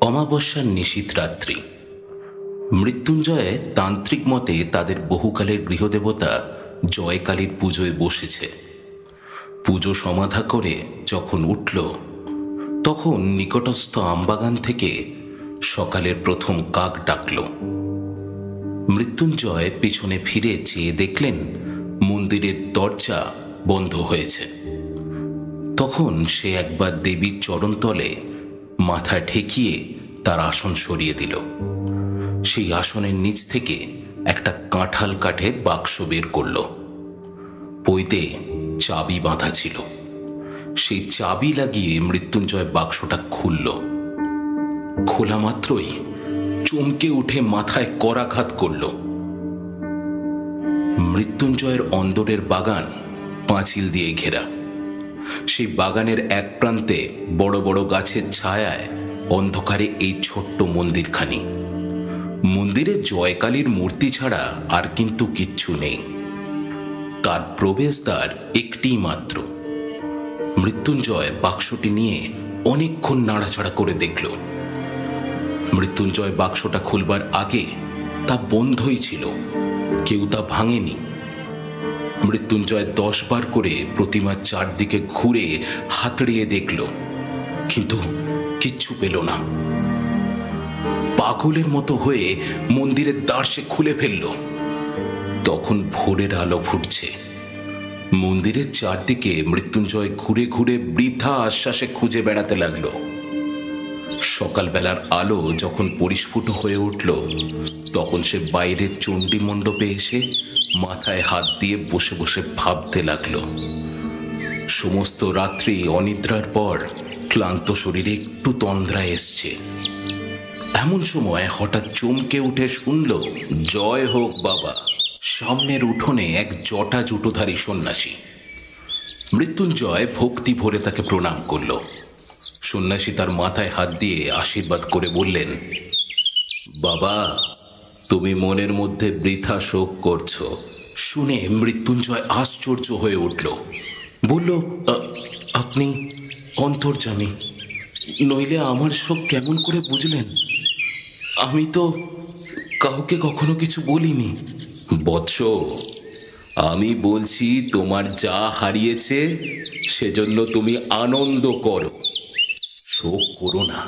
অমাবস্যার নিশীথ রাত্রি। মৃত্যুঞ্জয় তান্ত্রিক মতে তাদের বহুকালের গৃহদেবতা জয়কালীর পুজোয় বসেছে। পুজো সমাধা করে যখন উঠল, তখন নিকটস্থ আমবাগান থেকে সকালের প্রথম কাক ডাকল। মৃত্যুঞ্জয় পিছনে ফিরে চেয়ে দেখলেন মন্দিরের দরজা বন্ধ হয়েছে। তখন সে একবার দেবীর চরণতলে মাথা ঠেকিয়ে তার আসন সরিয়ে দিল। সেই আসনের নিচ থেকে একটা কাঁঠাল কাঠের বাক্স বের করল। পইতে চাবি বাঁধা ছিল। সেই চাবি লাগিয়ে মৃত্যুঞ্জয় বাক্সটা খুলল। খোলা মাত্রই চমকে উঠে মাথায় করাঘাত করল। মৃত্যুঞ্জয়ের অন্দরের বাগান পাঁচিল দিয়ে ঘেরা। সেই বাগানের এক প্রান্তে বড় বড় গাছের ছায়ায় অন্ধকারে এই ছোট্ট মন্দিরখানি। মন্দিরে জয়কালীর মূর্তি ছাড়া আর কিন্তু কিচ্ছু নেই। তার প্রবেশদ্বার একটি মাত্র। মৃত্যুঞ্জয় বাক্সটি নিয়ে অনেকক্ষণ নাড়াচাড়া করে দেখল। মৃত্যুঞ্জয় বাক্সটা খুলবার আগে তা বন্ধই ছিল, কেউ তা ভাঙেনি। মৃত্যুঞ্জয় 10 বার করে প্রতিমার চারদিকে ঘুরে হাতড়িয়ে দেখল, কিন্তু কিচ্ছু পেল না। পাগলের মতো হয়ে মন্দিরের দ্বার সে খুলে ফেলল। তখন ভোরের আলো ফুটছে। মন্দিরের চারদিকে মৃত্যুঞ্জয় ঘুরে ঘুরে বৃথা আশ্বাসে খুঁজে বেড়াতে লাগল। সকালবেলার আলো যখন পরিস্ফুট হয়ে উঠল, তখন সে বাইরের চণ্ডী মণ্ডপে এসে মাথায় হাত দিয়ে বসে বসে ভাবতে লাগল। সমস্ত রাত্রি অনিদ্রার পর ক্লান্ত শরীরে একটু তন্দ্রা এসছে। এমন সময় হঠাৎ চমকে উঠে শুনল, জয় হোক বাবা। সামনের উঠোনে এক জটা জুটোধারী সন্ন্যাসী। মৃত্যুঞ্জয় ভক্তি ভরে তাকে প্রণাম করল। সন্ন্যাসী তার মাথায় হাত দিয়ে আশীর্বাদ করে বললেন, বাবা, তুমি মনের মধ্যে বৃথা শোক করছো। শুনে মৃত্যুঞ্জয় আশ্চর্য হয়ে উঠল। বলল, আপনি অন্তর্যামী, নইলে আমার শোক কেমন করে বুঝলেন? আমি তো কাউকে কখনো কিছু বলিনি। বৎস, আমি বলছি তোমার যা হারিয়েছে সেজন্য তুমি আনন্দ করো, শোক করো না।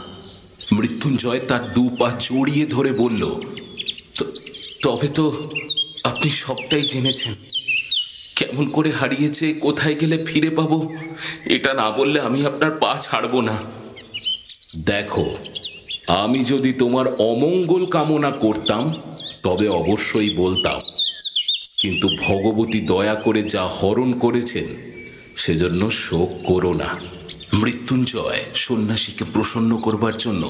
মৃত্যুঞ্জয় তার 2 পা জড়িয়ে ধরে বলল, তবে তো আপনি সবটাই জেনেছেন। কেমন করে হারিয়েছে, কোথায় গেলে ফিরে পাবো, এটা না বললে আমি আপনার পা ছাড়ব না। দেখো, আমি যদি তোমার অমঙ্গল কামনা করতাম তবে অবশ্যই বলতাম, কিন্তু ভগবতী দয়া করে যা হরণ করেছেন সেজন্য শোক করো না। মৃত্যুঞ্জয় সন্ন্যাসীকে প্রসন্ন করবার জন্য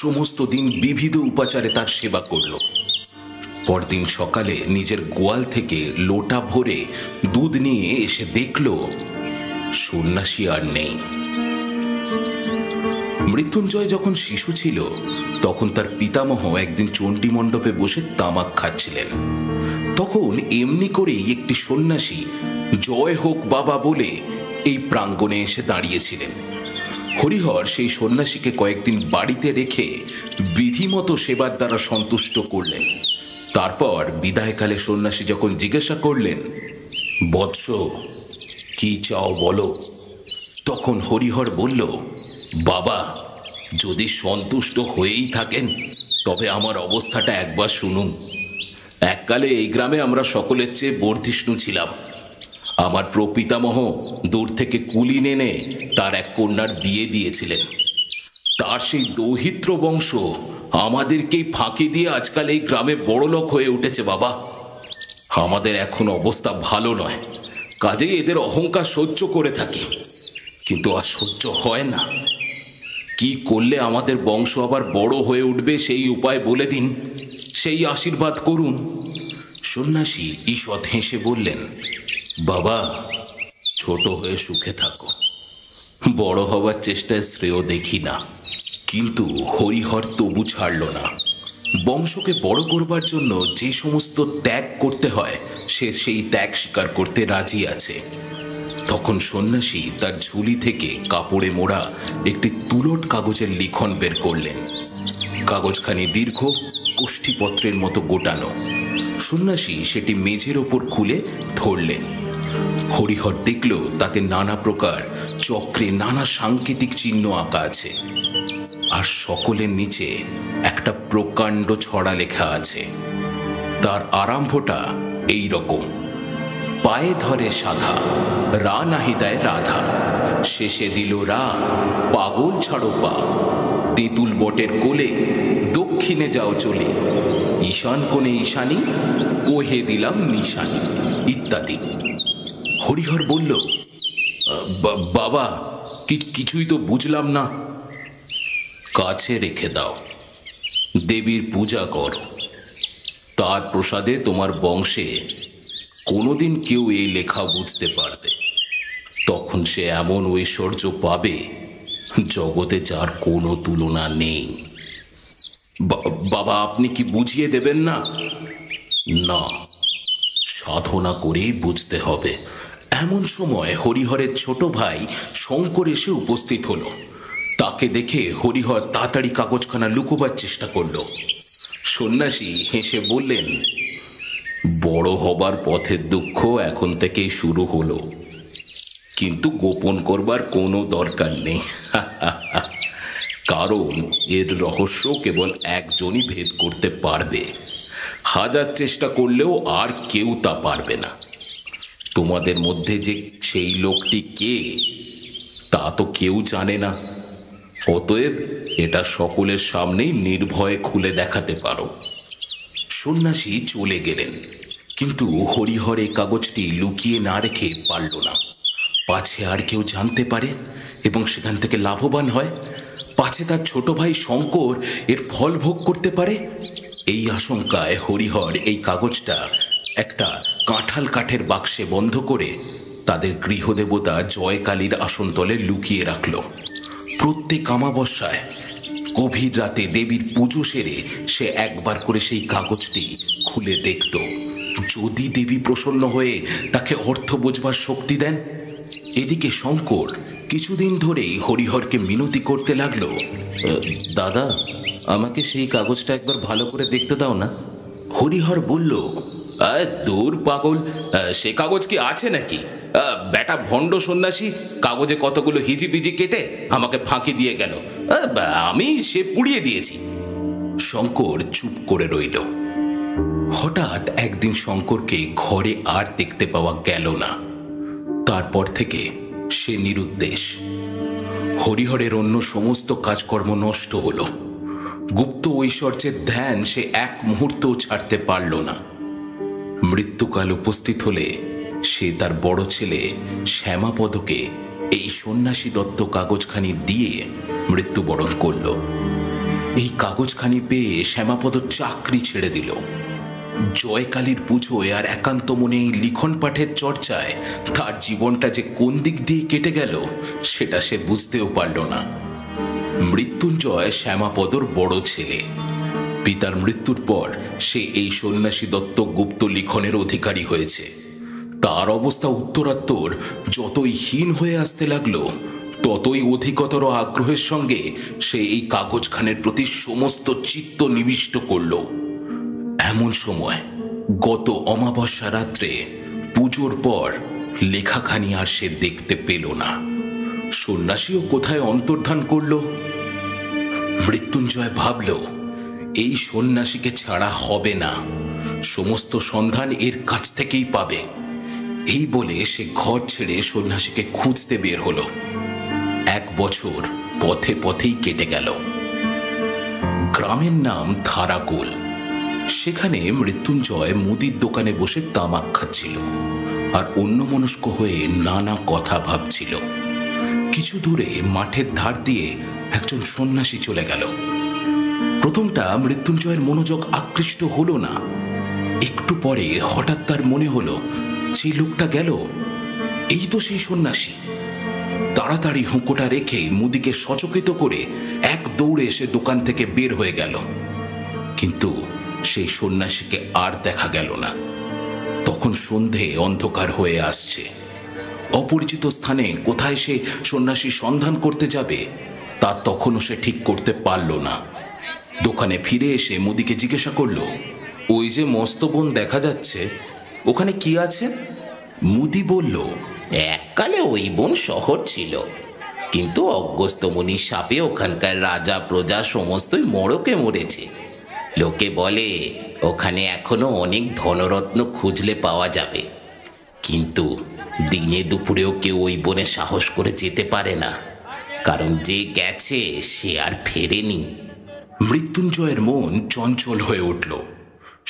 সমস্ত দিন বিবিধ উপাচারে তার সেবা করল। পরদিন সকালে নিজের গোয়াল থেকে লোটা ভরে দুধ নিয়ে এসে দেখল সন্ন্যাসী আর নেই। মৃত্যুঞ্জয় যখন শিশু ছিল, তখন তার পিতামহ একদিন চণ্ডী মণ্ডপে বসে তামাক খাচ্ছিলেন। তখন এমনি করেই একটি সন্ন্যাসী জয় হোক বাবা বলে এই প্রাঙ্গণে এসে দাঁড়িয়েছিলেন। হরিহর সেই সন্ন্যাসীকে কয়েকদিন বাড়িতে রেখে বিধিমতো সেবার দ্বারা সন্তুষ্ট করলেন। তারপর বিদায়কালে সন্ন্যাসী যখন জিজ্ঞাসা করলেন, বৎস, কি চাও বলো? তখন হরিহর বলল, বাবা, যদি সন্তুষ্ট হয়েই থাকেন তবে আমার অবস্থাটা একবার শুনুন। এককালে এই গ্রামে আমরা সকলের চেয়ে বর্ধিষ্ণু ছিলাম। আমার প্রপিতামহ দূর থেকে কুলীন এনে তার এক কন্যার বিয়ে দিয়েছিলেন। তার সেই দৌহিত্র বংশ আমাদেরকেই ফাঁকি দিয়ে আজকাল এই গ্রামে বড়লোক হয়ে উঠেছে। বাবা, আমাদের এখন অবস্থা ভালো নয়, কাজেই এদের অহংকার সহ্য করে থাকি, কিন্তু আর সহ্য হয় না। কি করলে আমাদের বংশ আবার বড় হয়ে উঠবে সেই উপায় বলে দিন, সেই আশীর্বাদ করুন। সন্ন্যাসী ঈষৎ হেসে বললেন, বাবা, ছোট হয়ে সুখে থাকো। বড় হবার চেষ্টায় শ্রেয় দেখি না। কিন্তু হরিহর তবু ছাড়ল না। বংশকে বড় করবার জন্য যে সমস্ত ত্যাগ করতে হয় সে সেই ত্যাগ স্বীকার করতে রাজি আছে। তখন সন্ন্যাসী তার ঝুলি থেকে কাপড়ে মোড়া একটি তুলট কাগজের লিখন বের করলেন। কাগজখানি দীর্ঘ, কোষ্ঠীপত্রের মতো গোটানো। সন্ন্যাসী সেটি মেঝের ওপর খুলে ধরলেন। হরিহর দেখল তাতে নানা প্রকার চক্রে নানা সাংকেতিক চিহ্ন আঁকা আছে, আর সকলের নিচে একটা প্রকাণ্ড ছড়া লেখা আছে। তার আরম্ভটা এই রকম: পায়ে ধরে সাধা, রা নাহি দেয় রাধা, শেষে দিল রা, পাগল ছাড়ো পা, তেঁতুল বটের কোলে, দক্ষিণে যাও চলে, ঈশান কোণে ঈশানী, কোহে দিলাম নিশানী, ইত্যাদি। হরিহর বলল, বাবা, কিছুই তো বুঝলাম না। কাছে রেখে দাও, দেবীর পূজা করো, তার প্রসাদে তোমার বংশে কোনোদিন কেউ এই লেখা বুঝতে পারবে। তখন সে এমন ঐশ্বর্য পাবে জগতে যার কোনো তুলনা নেই। বাবা, আপনি কি বুঝিয়ে দেবেন না? না, সাধনা করেই বুঝতে হবে। এমন সময় হরিহরের ছোট ভাই শঙ্কর এসে উপস্থিত হলো। তাকে দেখে হরিহর তাড়াতাড়ি কাগজখানা লুকোবার চেষ্টা করল। সন্ন্যাসী হেসে বললেন, বড় হবার পথের দুঃখ এখন থেকেই শুরু হলো, কিন্তু গোপন করবার কোনো দরকার নেই। কারণ এর রহস্য কেবল একজনই ভেদ করতে পারবে। হাজার চেষ্টা করলেও আর কেউ তা পারবে না। তোমাদের মধ্যে যে সেই লোকটি কে তা তো কেউ জানে না। অতএব এটা সকলের সামনেই নির্ভয়ে খুলে দেখাতে পারো। সন্ন্যাসী চলে গেলেন, কিন্তু হরিহর এই কাগজটি লুকিয়ে না রেখে পারল না। পাছে আর কেউ জানতে পারে এবং সেখান থেকে লাভবান হয়, পাছে তার ছোট ভাই শঙ্কর এর ফল ভোগ করতে পারে। এই আশঙ্কায় হরিহর এই কাগজটা একটা কাঁঠাল কাঠের বাক্সে বন্ধ করে তাদের গৃহদেবতা জয়কালীর আসনতলে লুকিয়ে রাখল। প্রত্যেক অমাবস্যায় গভীর রাতে দেবীর পুজো সেরে সে একবার করে সেই কাগজটি খুলে দেখত। যদি দেবী প্রসন্ন হয়ে তাকে অর্থ বোঝবার শক্তি দেন। এদিকে শঙ্কর কিছুদিন ধরেই হরিহরকে মিনতি করতে লাগলো, দাদা, আমাকে সেই কাগজটা একবার ভালো করে দেখতে দাও না। হরিহর বলল, দূর পাগল, সে কাগজ কি আছে নাকি? বেটা ভণ্ড সন্ন্যাসী কাগজে কতগুলো হিজিবিজি কেটে আমাকে ফাঁকি দিয়ে গেল, আমি সে পুড়িয়ে দিয়েছি। শঙ্কর চুপ করে রইল। হঠাৎ একদিন শঙ্করকে ঘরে আর দেখতে পাওয়া গেল না। তারপর থেকে সে নিরুদ্দেশ। হরিহরের অন্য সমস্ত কাজকর্ম নষ্ট হল। গুপ্ত ঐশ্বর্যের ধ্যান সে এক মুহূর্তও ছাড়তে পারল না। মৃত্যুকাল উপস্থিত হলে সে তার বড় ছেলে শ্যামাপদকে এই সন্ন্যাসী দত্ত কাগজখানি দিয়ে মৃত্যুবরণ করল। এই কাগজখানি পেয়ে শ্যামাপদ চাকরি ছেড়ে দিল। জয়কালীর পুজোয় আর একান্ত মনে এই লিখন পাঠের চর্চায় তার জীবনটা যে কোন দিক দিয়ে কেটে গেল সেটা সে বুঝতেও পারল না। মৃত্যুঞ্জয় শ্যামাপদর বড় ছেলে। পিতার মৃত্যুর পর সে এই সন্ন্যাসী দত্ত গুপ্ত লিখনের অধিকারী হয়েছে। তার অবস্থা উত্তরাত্তর যতই হীন হয়ে আসতে লাগলো, ততই অধিকতর আগ্রহের সঙ্গে সে এই কাগজখানের প্রতি সমস্ত চিত্ত নিবিষ্ট করল। এমন সময় গত অমাবস্যা রাত্রে পুজোর পর লেখাখানি আর সে দেখতে পেল না। সন্ন্যাসীও কোথায় অন্তর্ধান করল। মৃত্যুঞ্জয় ভাবল, এই সন্ন্যাসীকে ছাড়া হবে না, সমস্ত সন্ধান এর কাছ থেকেই পাবে। এই বলে সে ঘর ছেড়ে সন্ন্যাসীকে খুঁজতে বের হলো। 1 বছর পথে পথেই কেটে গেল। গ্রামের নাম ধারাকুল। সেখানে মৃত্যুঞ্জয় মুদির দোকানে বসে তামাক খাচ্ছিল আর অন্যমনস্ক হয়ে নানা কথা ভাবছিল। কিছু দূরে মাঠের ধার দিয়ে একজন সন্ন্যাসী চলে গেল। প্রথমটা মৃত্যুঞ্জয়ের মনোযোগ আকৃষ্ট হলো না। একটু পরে হঠাৎ তার মনে হলো যে লোকটা গেল এই তো সেই সন্ন্যাসী। তাড়াতাড়ি হুঁকোটা রেখে মুদিকে সচকিত করে এক দৌড়ে এসে দোকান থেকে বের হয়ে গেল। কিন্তু সেই সন্ন্যাসীকে আর দেখা গেল না। তখন সন্ধে অন্ধকার হয়ে আসছে। অপরিচিত স্থানে কোথায় সে সন্ন্যাসী সন্ধান করতে যাবে তা তখনও সে ঠিক করতে পারল না। দোকানে ফিরে এসে মুদিকে জিজ্ঞাসা করল, ওই যে মস্ত বন দেখা যাচ্ছে, ওখানে কি আছে? মুদি বলল, এককালে ওই বন শহর ছিল, কিন্তু অগস্ত্যমুনির শাপে ওখানকার রাজা প্রজা সমস্তই মড়কে মরেছে। লোকে বলে ওখানে এখনো অনেক ধনরত্ন খুঁজলে পাওয়া যাবে, কিন্তু দিনে দুপুরেও কেউ ওই বনে সাহস করে যেতে পারে না, কারণ যে গেছে সে আর ফেরেনি। মৃত্যুঞ্জয়ের মন চঞ্চল হয়ে উঠল।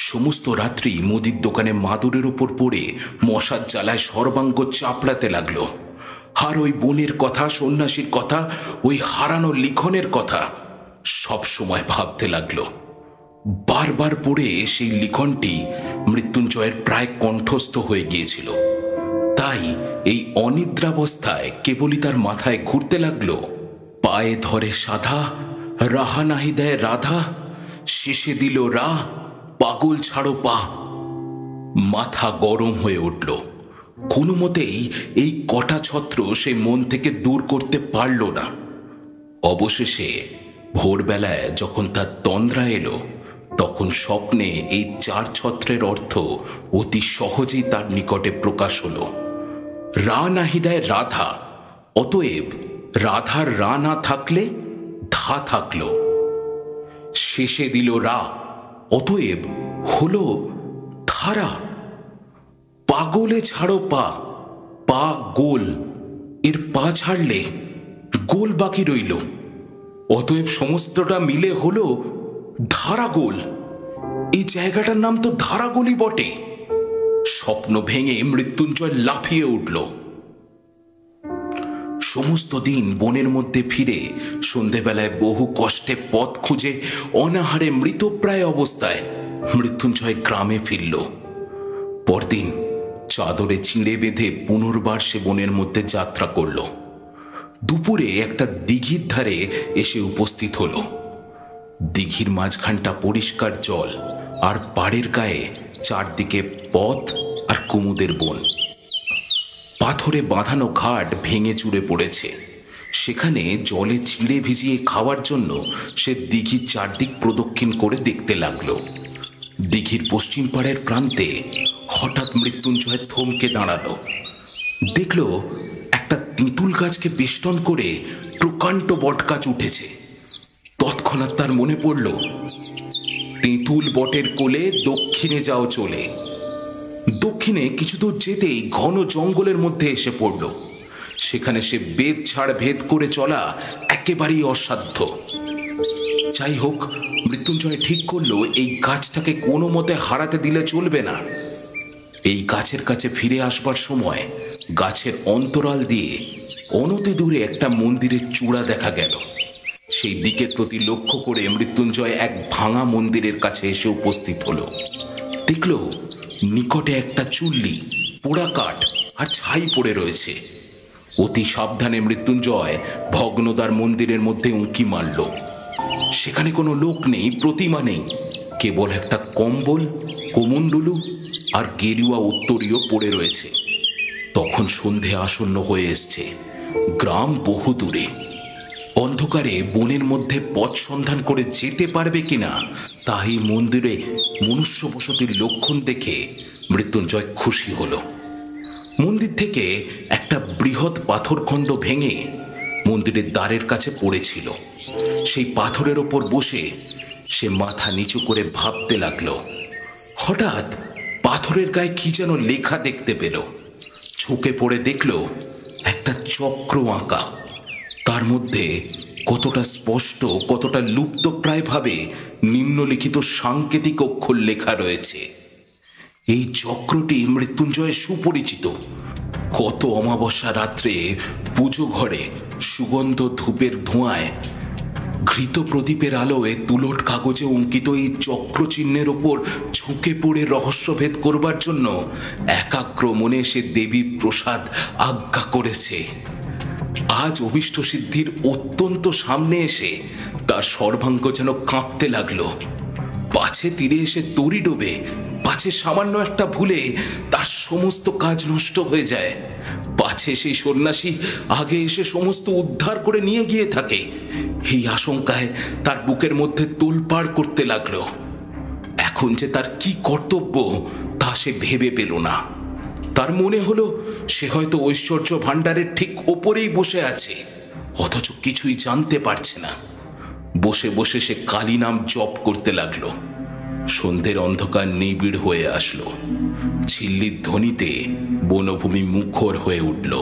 সমস্ত রাত্রি মুদির দোকানে মাদুরের ওপর পড়ে মশার জ্বালায় সর্বাঙ্গ চাপড়াতে লাগলো। আর ওই বোনের কথা, সন্ন্যাসীর কথা, ওই হারানো লিখনের কথা সব সময় ভাবতে লাগলো। বারবার পড়ে সেই লিখনটি মৃত্যুঞ্জয়ের প্রায় কণ্ঠস্থ হয়ে গিয়েছিল। তাই এই অনিদ্রাবস্থায় কেবলই তার মাথায় ঘুরতে লাগলো, পায়ে ধরে সাধা, রাহা নাহি দেয় রাধা, শেষে দিল রা, পাগল ছাড়ো পা। মাথা গরম হয়ে উঠল। কোনো মতেই এই কটা ছত্র সে মন থেকে দূর করতে পারল না। অবশেষে ভোরবেলায় যখন তার তন্দ্রা এলো, তখন স্বপ্নে এই 4 ছত্রের অর্থ অতি সহজেই তার নিকটে প্রকাশ হলো। রা নাহি দেয় রাধা, অতএব রাধার রা না থাকলে ধা থাকলো। শেষে দিল রা, অতএব হলো ধারা। পাগলে ছাড়ো পা, পা গোল, এর পা ছাড়লে গোল বাকি রইল, অতএব সমস্তটা মিলে হলো ধারাগোল। এই জায়গাটার নাম তো ধারাগোলই বটে। স্বপ্ন ভেঙে মৃত্যুঞ্জয় লাফিয়ে উঠল। সমস্ত দিন বনের মধ্যে ফিরে সন্ধেবেলায় বহু কষ্টে পথ খুঁজে অনাহারে মৃতপ্রায় অবস্থায় মৃত্যুঞ্জয় গ্রামে ফিরল। পরদিন চাদরে চিঁড়ে বেঁধে পুনর্বার সে বনের মধ্যে যাত্রা করল। দুপুরে একটা দিঘির ধারে এসে উপস্থিত হল। দিঘির মাঝখানটা পরিষ্কার জল, আর পাড়ের গায়ে চারদিকে পথ আর কুমুদের বন। পাথরে বাঁধানো ঘাট ভেঙে চুরে পড়েছে। সেখানে জলে চিঁড়ে ভিজিয়ে খাওয়ার জন্য সে দিঘির চারদিক প্রদক্ষিণ করে দেখতে লাগলো। দিঘির পশ্চিম পাড়ের প্রান্তে হঠাৎ মৃত্যুঞ্জয় থমকে দাঁড়ালো। দেখল একটা তেঁতুল গাছকে বেষ্টন করে প্রকাণ্ড বটগাছ উঠেছে। তৎক্ষণাৎ তার মনে পড়ল, তেঁতুল বটের কোলে দক্ষিণে যাও চলে। দক্ষিণে কিছু দূর যেতেই ঘন জঙ্গলের মধ্যে এসে পড়ল। সেখানে সে বেদ ছাড় ভেদ করে চলা একেবারেই অসাধ্য। যাই হোক, মৃত্যুঞ্জয় ঠিক করলো এই গাছটাকে কোনো মতে হারাতে দিলে চলবে না। এই গাছের কাছে ফিরে আসবার সময় গাছের অন্তরাল দিয়ে অনতি দূরে একটা মন্দিরের চূড়া দেখা গেল। সেই দিকের প্রতি লক্ষ্য করে মৃত্যুঞ্জয় এক ভাঙা মন্দিরের কাছে এসে উপস্থিত হলো। দেখল নিকটে একটা চুল্লি, পোড়া কাঠ আর ছাই পড়ে রয়েছে। অতি সাবধানে মৃত্যুঞ্জয় ভগ্নদার মন্দিরের মধ্যে উঁকি মারল। সেখানে কোনো লোক নেই, প্রতিমা নেই, কেবল একটা কম্বল, কোমণ্ডলু আর গেরুয়া উত্তরীয় পড়ে রয়েছে। তখন সন্ধে আসন্ন হয়ে এসছে। গ্রাম বহু দূরে। অন্ধকারে বনের মধ্যে পথ সন্ধান করে যেতে পারবে কিনা তাই মন্দিরে মনুষ্য বসতির লক্ষণ দেখে মৃত্যুঞ্জয় খুশি হল। মন্দির থেকে একটা বৃহৎ পাথরখণ্ড ভেঙে মন্দিরের দ্বারের কাছে পড়েছিল। সেই পাথরের ওপর বসে সে মাথা নিচু করে ভাবতে লাগলো। হঠাৎ পাথরের গায়ে কি যেন লেখা দেখতে পেল। ঝুঁকে পড়ে দেখল একটা চক্র আঁকা। তার মধ্যে কতটা স্পষ্ট, কতটা লুপ্তপ্রায় ভাবে নিম্নলিখিত সাংকেতিক অক্ষর লেখা রয়েছে। এই চক্রটি মৃত্যুঞ্জয়ের সুপরিচিত। কত অমাবস্যা রাত্রে পুজো ঘরে সুগন্ধ ধূপের ধোঁয়ায় ঘৃত প্রদীপের আলোয় তুলট কাগজে অঙ্কিত এই চক্রচিহ্নের ওপর ঝুঁকে পড়ে রহস্যভেদ করবার জন্য একাগ্র মনে সে দেবীর প্রসাদ আজ্ঞা করেছে। আজ অভীষ্ট সিদ্ধির অত্যন্ত সামনে এসে তার সর্বাঙ্গ যেন কাঁপতে লাগলো। পাছে তীরে এসে তরি ডোবে, পাছে সামান্য একটা ভুলে তার সমস্ত কাজ নষ্ট হয়ে যায়, পাছে সেই সন্ন্যাসী আগে এসে সমস্ত উদ্ধার করে নিয়ে গিয়ে থাকে। এই আশঙ্কায় তার বুকের মধ্যে তোলপাড় করতে লাগলো। এখন যে তার কি কর্তব্য তা সে ভেবে পেল না। তার মনে হলো সে হয়তো ঐশ্বর্য ভাণ্ডারের ঠিক ওপরেই বসে আছে, অথচ কিছুই জানতে পারছে না। বসে বসে সে কালী নাম জপ করতে লাগলো। সন্ধ্যের অন্ধকার নিবিড় হয়ে আসলো। ঝিল্লির ধ্বনিতে বনভূমি মুখর হয়ে উঠল।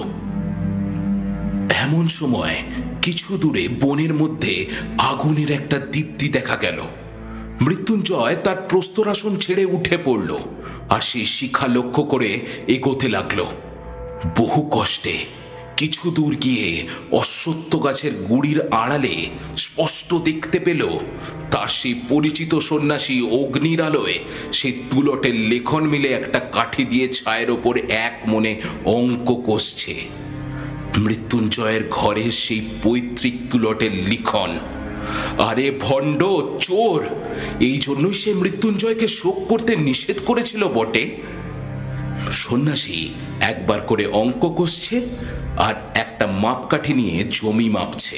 এমন সময় কিছু দূরে বনের মধ্যে আগুনের একটা দীপ্তি দেখা গেল। মৃত্যুঞ্জয় তার প্রস্তরাসন ছেড়ে উঠে পড়ল আর সেই শিখা লক্ষ্য করে এগোতে লাগলো। বহু কষ্টে কিছু দূর গিয়ে অশ্বত্থ গাছের গুড়ির আড়ালে স্পষ্ট দেখতে পেল তার সেই পরিচিত সন্ন্যাসী অগ্নির আলোয় সেই তুলটের লেখন মিলে একটা কাঠি দিয়ে ছায়ের ওপর এক মনে অঙ্ক কষছে। মৃত্যুঞ্জয়ের ঘরে সেই পৈতৃক তুলটের লিখন। আরে ভণ্ড, চোর! এই জন্যই সে মৃত্যুঞ্জয়কে শোক করতে নিষেধ করেছিল বটে। সন্ন্যাসী একবার করে অঙ্ক কষছে আর একটা মাপকাঠি নিয়ে জমি মাপছে।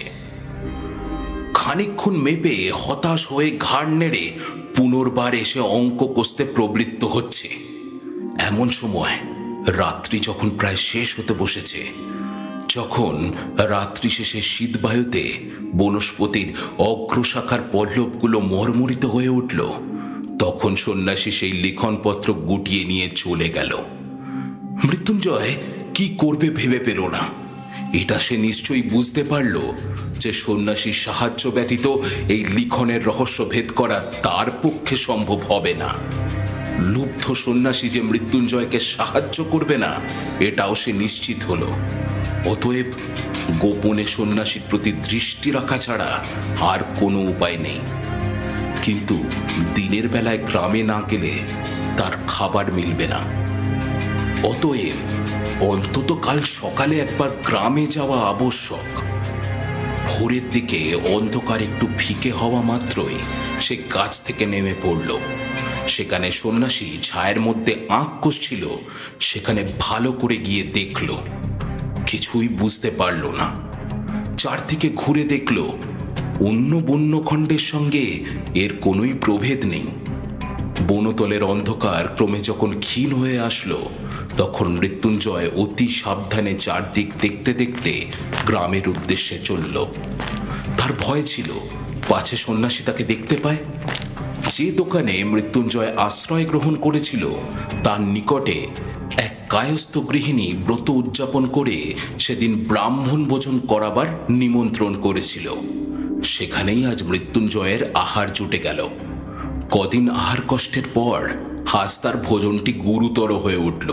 খানিকক্ষণ মেপে হতাশ হয়ে ঘাড় নেড়ে পুনর্বার এসে অঙ্ক কষতে প্রবৃত্ত হচ্ছে। এমন সময় রাত্রি যখন প্রায় শেষ হতে বসেছে, যখন রাত্রি শেষে শীতবায়ুতে বনস্পতির অগ্রশাখার পল্লবগুলো মর্মরিত হয়ে উঠল, তখন সন্ন্যাসী সেই লিখনপত্র গুটিয়ে নিয়ে চলে গেল। মৃত্যুঞ্জয় কি করবে ভেবে পেল না। এটা সে নিশ্চয়ই বুঝতে পারল যে সন্ন্যাসীর সাহায্য ব্যতীত এই লিখনের রহস্য ভেদ করা তার পক্ষে সম্ভব হবে না। লুব্ধ সন্ন্যাসী যে মৃত্যুঞ্জয়কে সাহায্য করবে না এটাও সে নিশ্চিত হল। অতএব গোপনে সন্ন্যাসীর প্রতি দৃষ্টি রাখা ছাড়া আর কোনো উপায় নেই। কিন্তু দিনের বেলায় গ্রামে না গেলে তার খাবার মিলবে না। অতএব অন্তত কাল সকালে একবার গ্রামে যাওয়া আবশ্যক। ভোরের দিকে অন্ধকার একটু ফিকে হওয়া মাত্রই সে গাছ থেকে নেমে পড়ল। সেখানে সন্ন্যাসী ছায়ের মধ্যে আঁক কষছিল, সেখানে ভালো করে গিয়ে দেখল। কিছুই বুঝতে পারল না। চারদিকে ঘুরে দেখল অন্য বন্যখণ্ডের সঙ্গে এর কোনোই প্রভেদ নেই। বনতলের অন্ধকার ক্রমে যখন ক্ষীণ হয়ে আসলো, তখন মৃত্যুঞ্জয় অতি সাবধানে চারদিক দেখতে দেখতে গ্রামের উদ্দেশ্যে চলল। তার ভয় ছিল পাছে সন্ন্যাসী তাকে দেখতে পায়। যে দোকানে মৃত্যুঞ্জয় আশ্রয় গ্রহণ করেছিল তার নিকটে এক কায়স্থ গৃহিণী ব্রত উদযাপন করে সেদিন ব্রাহ্মণ ভোজন করাবার নিমন্ত্রণ করেছিল। সেখানেই আজ মৃত্যুঞ্জয়ের আহার জুটে গেল। কদিন আহার কষ্টের পর আজ তার ভোজনটি গুরুতর হয়ে উঠল।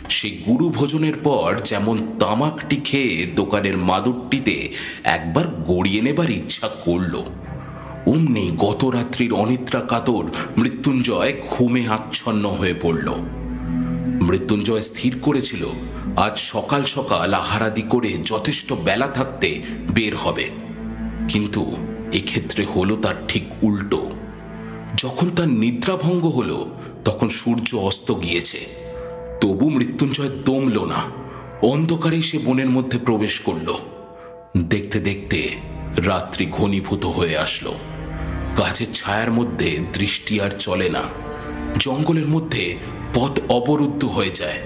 সেই গুরু ভোজনের পর যেমন তামাকটি খেয়ে দোকানের মাদুরটিতে একবার গড়িয়ে নেবার ইচ্ছা করল, অমনি গত রাত্রির অনিদ্রা কাতর মৃত্যুঞ্জয় ঘুমে আচ্ছন্ন হয়ে পড়ল। মৃত্যুঞ্জয় স্থির করেছিল আজ সকাল সকাল আহারাদি করে যথেষ্ট বেলা থাকতে বের হবে। কিন্তু এক্ষেত্রে হলো তার ঠিক উল্টো। যখন তার নিদ্রাভঙ্গ হলো তখন সূর্য অস্ত গিয়েছে। তবু মৃত্যুঞ্জয় দমল না। অন্ধকারেই সে বনের মধ্যে প্রবেশ করল। দেখতে দেখতে রাত্রি ঘনীভূত হয়ে আসলো। গাছের ছায়ার মধ্যে দৃষ্টি আর চলে না। জঙ্গলের মধ্যে পথ অবরুদ্ধ হয়ে যায়।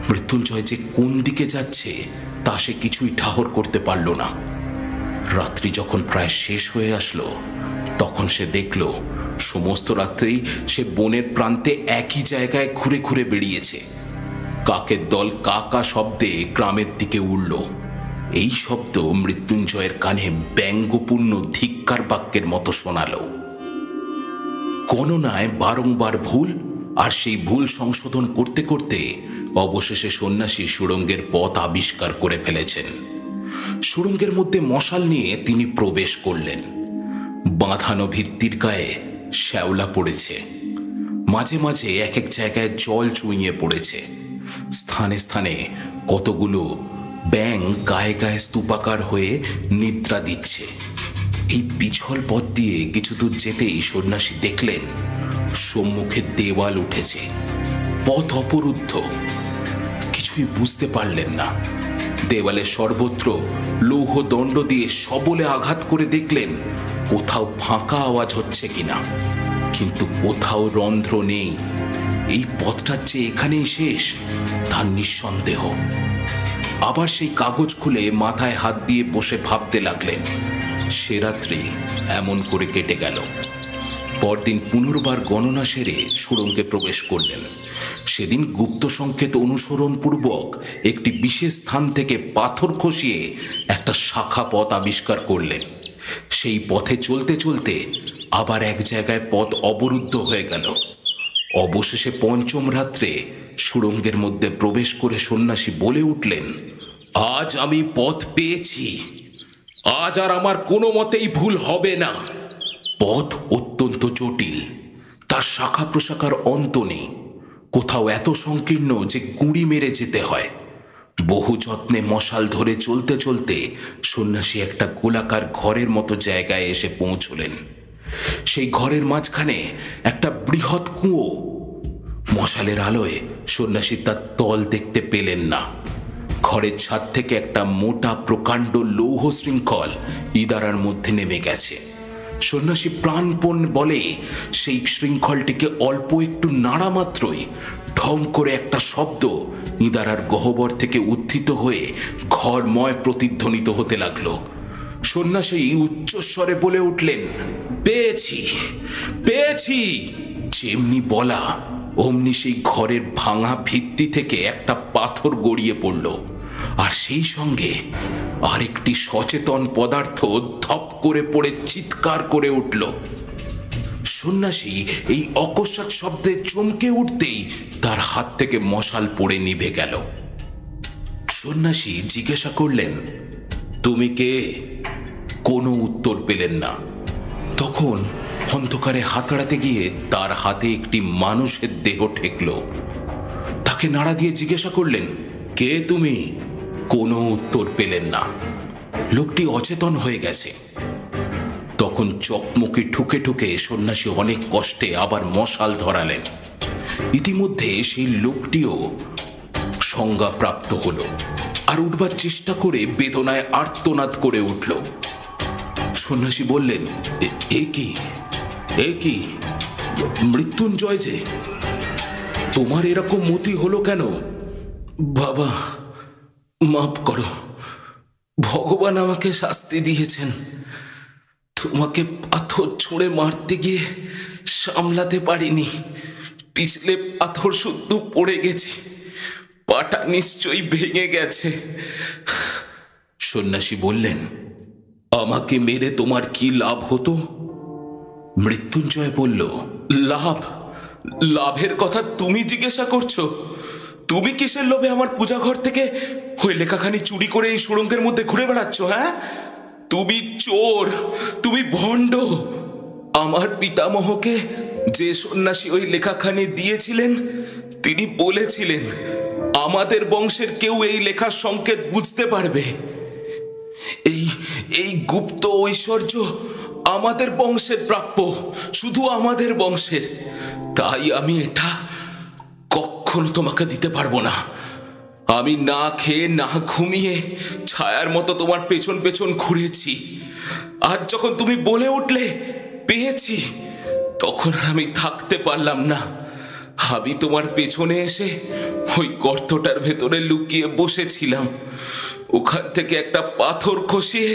মৃত্যুঞ্জয় যে কোন দিকে যাচ্ছে তা সে কিছুই ঠাহর করতে পারল না। রাত্রি যখন প্রায় শেষ হয়ে আসলো, তখন সে দেখল সমস্ত রাত্রেই সে বনের প্রান্তে একই জায়গায় ঘুরে ঘুরে বেরিয়েছে। কাকের দল কা কা শব্দে গ্রামের দিকে উড়ল। এই শব্দ মৃত্যুঞ্জয়ের কানে ব্যঙ্গপূর্ণ ধিক্কার বাক্যের মতো শোনালো। গণনায় বারংবার ভুল, আর সেই ভুল সংশোধন করতে করতে অবশেষে সন্ন্যাসী সুড়ঙ্গের পথ আবিষ্কার করে ফেলেছেন। সুড়ঙ্গের মধ্যে মশাল নিয়ে তিনি প্রবেশ করলেন। বাঁধানো ভিত্তির গায়ে শ্যাওলা পড়েছে, মাঝে মাঝে এক এক জায়গায় জল চুইয়ে পড়েছে। স্থানে স্থানে কতগুলো ব্যাঙ গায়ে গায়ে স্তূপাকার হয়ে নিদ্রা দিচ্ছে। এই পিছল পথ দিয়ে কিছু দূর যেতেই সন্ন্যাসী দেখলেন সম্মুখে দেওয়াল উঠেছে, পথ অবরুদ্ধ। কিছুই বুঝতে পারলেন না। দেওয়ালে সর্বত্র লৌহ দণ্ড দিয়ে সবলে আঘাত করে দেখলেন কোথাও ফাঁকা আওয়াজ হচ্ছে কিনা, কিন্তু কোথাও রন্ধ্র নেই। এই পথটার যে এখানেই শেষ তার নিঃসন্দেহ। আবার সেই কাগজ খুলে মাথায় হাত দিয়ে বসে ভাবতে লাগলেন। সে রাত্রি এমন করে কেটে গেল। পরদিন পুনর্বার গণনা সেরে সুড়ঙ্গে প্রবেশ করলেন। সেদিন গুপ্ত সংকেত অনুসরণ পূর্বক একটি বিশেষ স্থান থেকে পাথর খসিয়ে একটা শাখা পথ আবিষ্কার করলেন। সেই পথে চলতে চলতে আবার এক জায়গায় পথ অবরুদ্ধ হয়ে গেল। অবশেষে পঞ্চম রাত্রে সুড়ঙ্গের মধ্যে প্রবেশ করে সন্ন্যাসী বলে উঠলেন, আজ আমি পথ পেয়েছি। আজ আর আমার কোনো মতেই ভুল হবে না। পথ অত্যন্ত জটিল, তার শাখা প্রশাখার অন্ত নেই। কোথাও এত সংকীর্ণ যে গুঁড়ি মেরে যেতে হয়। বহু যত্নে মশাল ধরে চলতে চলতে সন্ন্যাসী একটা গোলাকার ঘরের মতো জায়গায় এসে পৌঁছলেন। সেই ঘরের মাঝখানে একটা বৃহৎ কুয়ো। মশালের আলোয় সন্ন্যাসী তার তল দেখতে পেলেন না। ঘরের ছাদ থেকে একটা মোটা প্রকাণ্ড লৌহ শৃঙ্খল ইদারার মধ্যে নেমে গেছে। সন্ন্যাসী প্রাণপণ বলে সেই শৃঙ্খলটিকে অল্প একটু নাড়া মাত্রই ঢং করে একটা শব্দ ইদারার গহ্বর থেকে উত্থিত হয়ে ঘরময় প্রতিধ্বনিত হতে লাগলো। সন্ন্যাসী উচ্চস্বরে বলে উঠলেন, পেয়েছি, পেয়েছি। যেমনি বলা অমনি সেই ঘরের ভাঙা ভিত্তি থেকে একটা পাথর গড়িয়ে পড়ল, আর সেই সঙ্গে আরেকটি সচেতন পদার্থ ধপ করে পড়ে চিৎকার করে উঠল। সন্ন্যাসী এই অকস্মাৎ শব্দে চমকে উঠতেই তার হাত থেকে মশাল পড়ে নিভে গেল। সন্ন্যাসী জিজ্ঞাসা করলেন, তুমি কে? কোনো উত্তর পেলেন না। তখন অন্ধকারে হাতড়াতে গিয়ে তার হাতে একটি মানুষের দেহ ঠেকল। তাকে নাড়া দিয়ে জিজ্ঞাসা করলেন, কে তুমি? কোনো উত্তর পেলেন না। লোকটি অচেতন হয়ে গেছে। তখন চকমকি ঠুকে ঠুকে সন্ন্যাসী অনেক কষ্টে আবার মশাল ধরালেন। ইতিমধ্যে সেই লোকটিও সংজ্ঞাপ্রাপ্ত হল, আর উঠবার চেষ্টা করে বেদনায় আর্তনাদ করে উঠল। সন্ন্যাসী বললেন, এ কি, এ কি? মৃত্যুঞ্জয় যে, তোমার এরকম মতি হলো কেন? বাবা, মাফ করো। ভগবান আমাকে শাস্তি দিয়েছেন। তোমাকে পাথর ছুঁড়ে মারতে গিয়ে সামলাতে পারিনি। পিছলে পাথর শুদ্ধ পড়ে গেছি। পাটা নিশ্চয়ই ভেঙে গেছে। সন্ন্যাসী বললেন, আমাকে মেরে তোমার কি লাভ হতো? মৃত্যুঞ্জয় বলল, লাভ? লাভের কথা তুমি জিজ্ঞাসা করছো? তুমি কিসের লোভে আমার পূজা ঘর থেকে ওই লেখাখানি চুরি করে এই সুড়ঙ্গের মধ্যে ঘুরে বেড়াচ্ছ? হ্যাঁ, তুমি চোর, তুমি ভণ্ড। আমার পিতামহকে যে সন্ন্যাসী ওই লেখাখানি দিয়েছিলেন তিনি বলেছিলেন আমাদের বংশের কেউ এই লেখার সংকেত বুঝতে পারবে। এই গুপ্ত ঐশ্বর্য আমাদের বংশের প্রাপ্য, শুধু আমাদের বংশের। তাই আমি এটা কখনো তোমাকে দিতে পারবো না। আমি না খেয়ে না ঘুমিয়ে ছায়ার মতো তোমার পেছন পেছন ঘুরেছি। আজ যখন তুমি বলে উঠলে পেয়েছি, তখন আর আমি থাকতে পারলাম না। আমি তোমার পেছনে এসে ওই গর্তটার ভেতরে লুকিয়ে বসেছিলাম। ওখান থেকে একটা পাথর খসিয়ে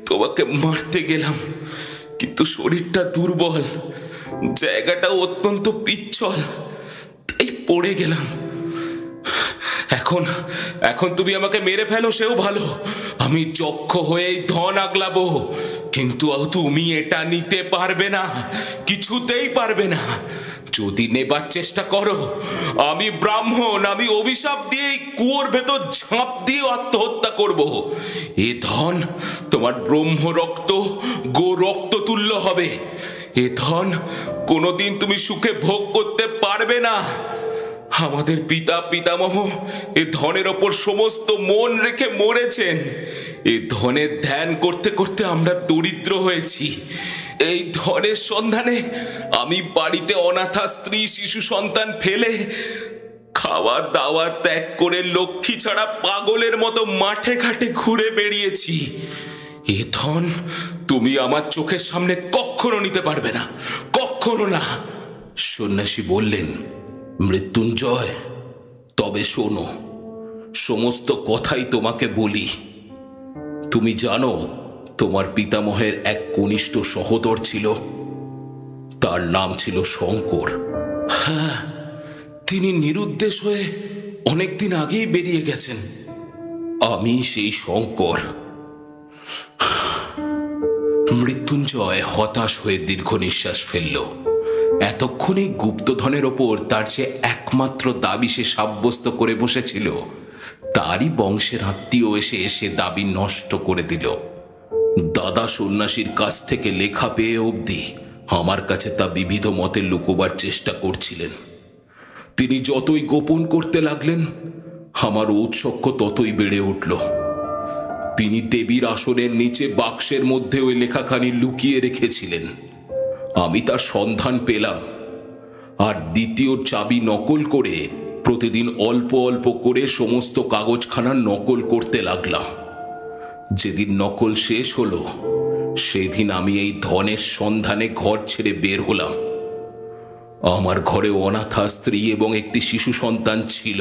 তোমাকে মারতে গেলাম, কিন্তু শরীরটা দুর্বল, জায়গাটা অত্যন্ত পিচ্ছল, তাই পড়ে গেলাম। এখন এখন তুমি আমাকে মেরে ফেলো সেও ভালো, আমি যক্ষ হয়ে ধন আগলাবো, কিন্তু তুমি এটা নিতে পারবে না, কিছুতেই পারবে না। যদি নেবার চেষ্টা করো, আমি ব্রাহ্মণ, আমি অভিশাপ দিয়ে কুয়োর ভেতর ঝাঁপ দিয়ে আত্মহত্যা করব। এ ধন তোমার ব্রহ্ম রক্ত, গো রক্ত তুল্য মূল্য হবে। এ ধন কোনোদিন তুমি সুখে ভোগ করতে পারবে না। আমাদের পিতা পিতামহ এ ধনের ওপর সমস্ত মন রেখে মরেছেন। এ ধনের ধ্যান করতে করতে আমরা দরিদ্র হয়েছি। এই ধনের সন্ধানে আমি বাড়িতে অনাথা স্ত্রী শিশু সন্তান ফেলে খাওয়া দাওয়া ত্যাগ করে লক্ষ্মী ছাড়া পাগলের মতো মাঠে ঘাটে ঘুরে বেরিয়েছি। এ ধন তুমি আমার চোখের সামনে কখনো নিতে পারবে না, কখনো না। সন্ন্যাসী বললেন, মৃত্যুঞ্জয়, তবে শোনো, সমস্ত কথাই তোমাকে বলি। তুমি জানো তোমার পিতামহের এক কনিষ্ঠ সহোদর ছিল, তার নাম ছিল শঙ্কর। হ্যাঁ, তিনি নিরুদ্দেশ হয়ে অনেকদিন আগেই বেরিয়ে গেছেন। আমি সেই শঙ্কর। মৃত্যুঞ্জয় হতাশ হয়ে দীর্ঘ নিঃশ্বাস ফেলল। এতক্ষণে গুপ্তধনের ওপর তার যে একমাত্র দাবি সে সাব্যস্ত করে বসেছিল, তারই বংশের আত্মীয় এসে সে দাবি নষ্ট করে দিল। দাদা সন্ন্যাসীর কাছ থেকে লেখা পেয়ে অবধি আমার কাছে তা বিবিধ মতে লুকোবার চেষ্টা করছিলেন। তিনি যতই গোপন করতে লাগলেন, আমার ঔৎসুক্য ততই বেড়ে উঠল। তিনি দেবীর আসনের নিচে বাক্সের মধ্যে ওই লেখাখানি লুকিয়ে রেখেছিলেন। আমি তার সন্ধান পেলাম, আর দ্বিতীয় চাবি নকল করে প্রতিদিন অল্প অল্প করে সমস্ত কাগজখানার নকল করতে লাগলাম। যেদিন নকল শেষ হলো, সেদিন আমি এই ধনের সন্ধানে ঘর ছেড়ে বের হলাম। আমার ঘরে অনাথা স্ত্রী এবং একটি শিশু সন্তান ছিল।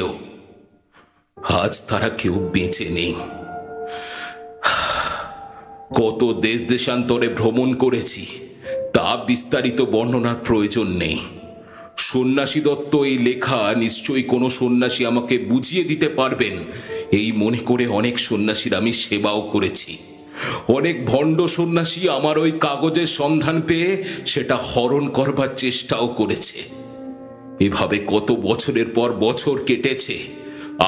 আজ তারা কেউ বেঁচে নেই। কত দেশ দেশান্তরে ভ্রমণ করেছি, তা বিস্তারিত বর্ণনার প্রয়োজন নেই। সন্ন্যাসী দত্ত এই লেখা নিশ্চয়ই কোনো সন্ন্যাসী আমাকে বুঝিয়ে দিতে পারবেন, এই মনে করে অনেক সন্ন্যাসীর আমি সেবাও করেছি। অনেক ভণ্ড সন্ন্যাসী আমার ওই কাগজের সন্ধান পেয়ে সেটা হরণ করবার চেষ্টাও করেছে। এভাবে কত বছরের পর বছর কেটেছে।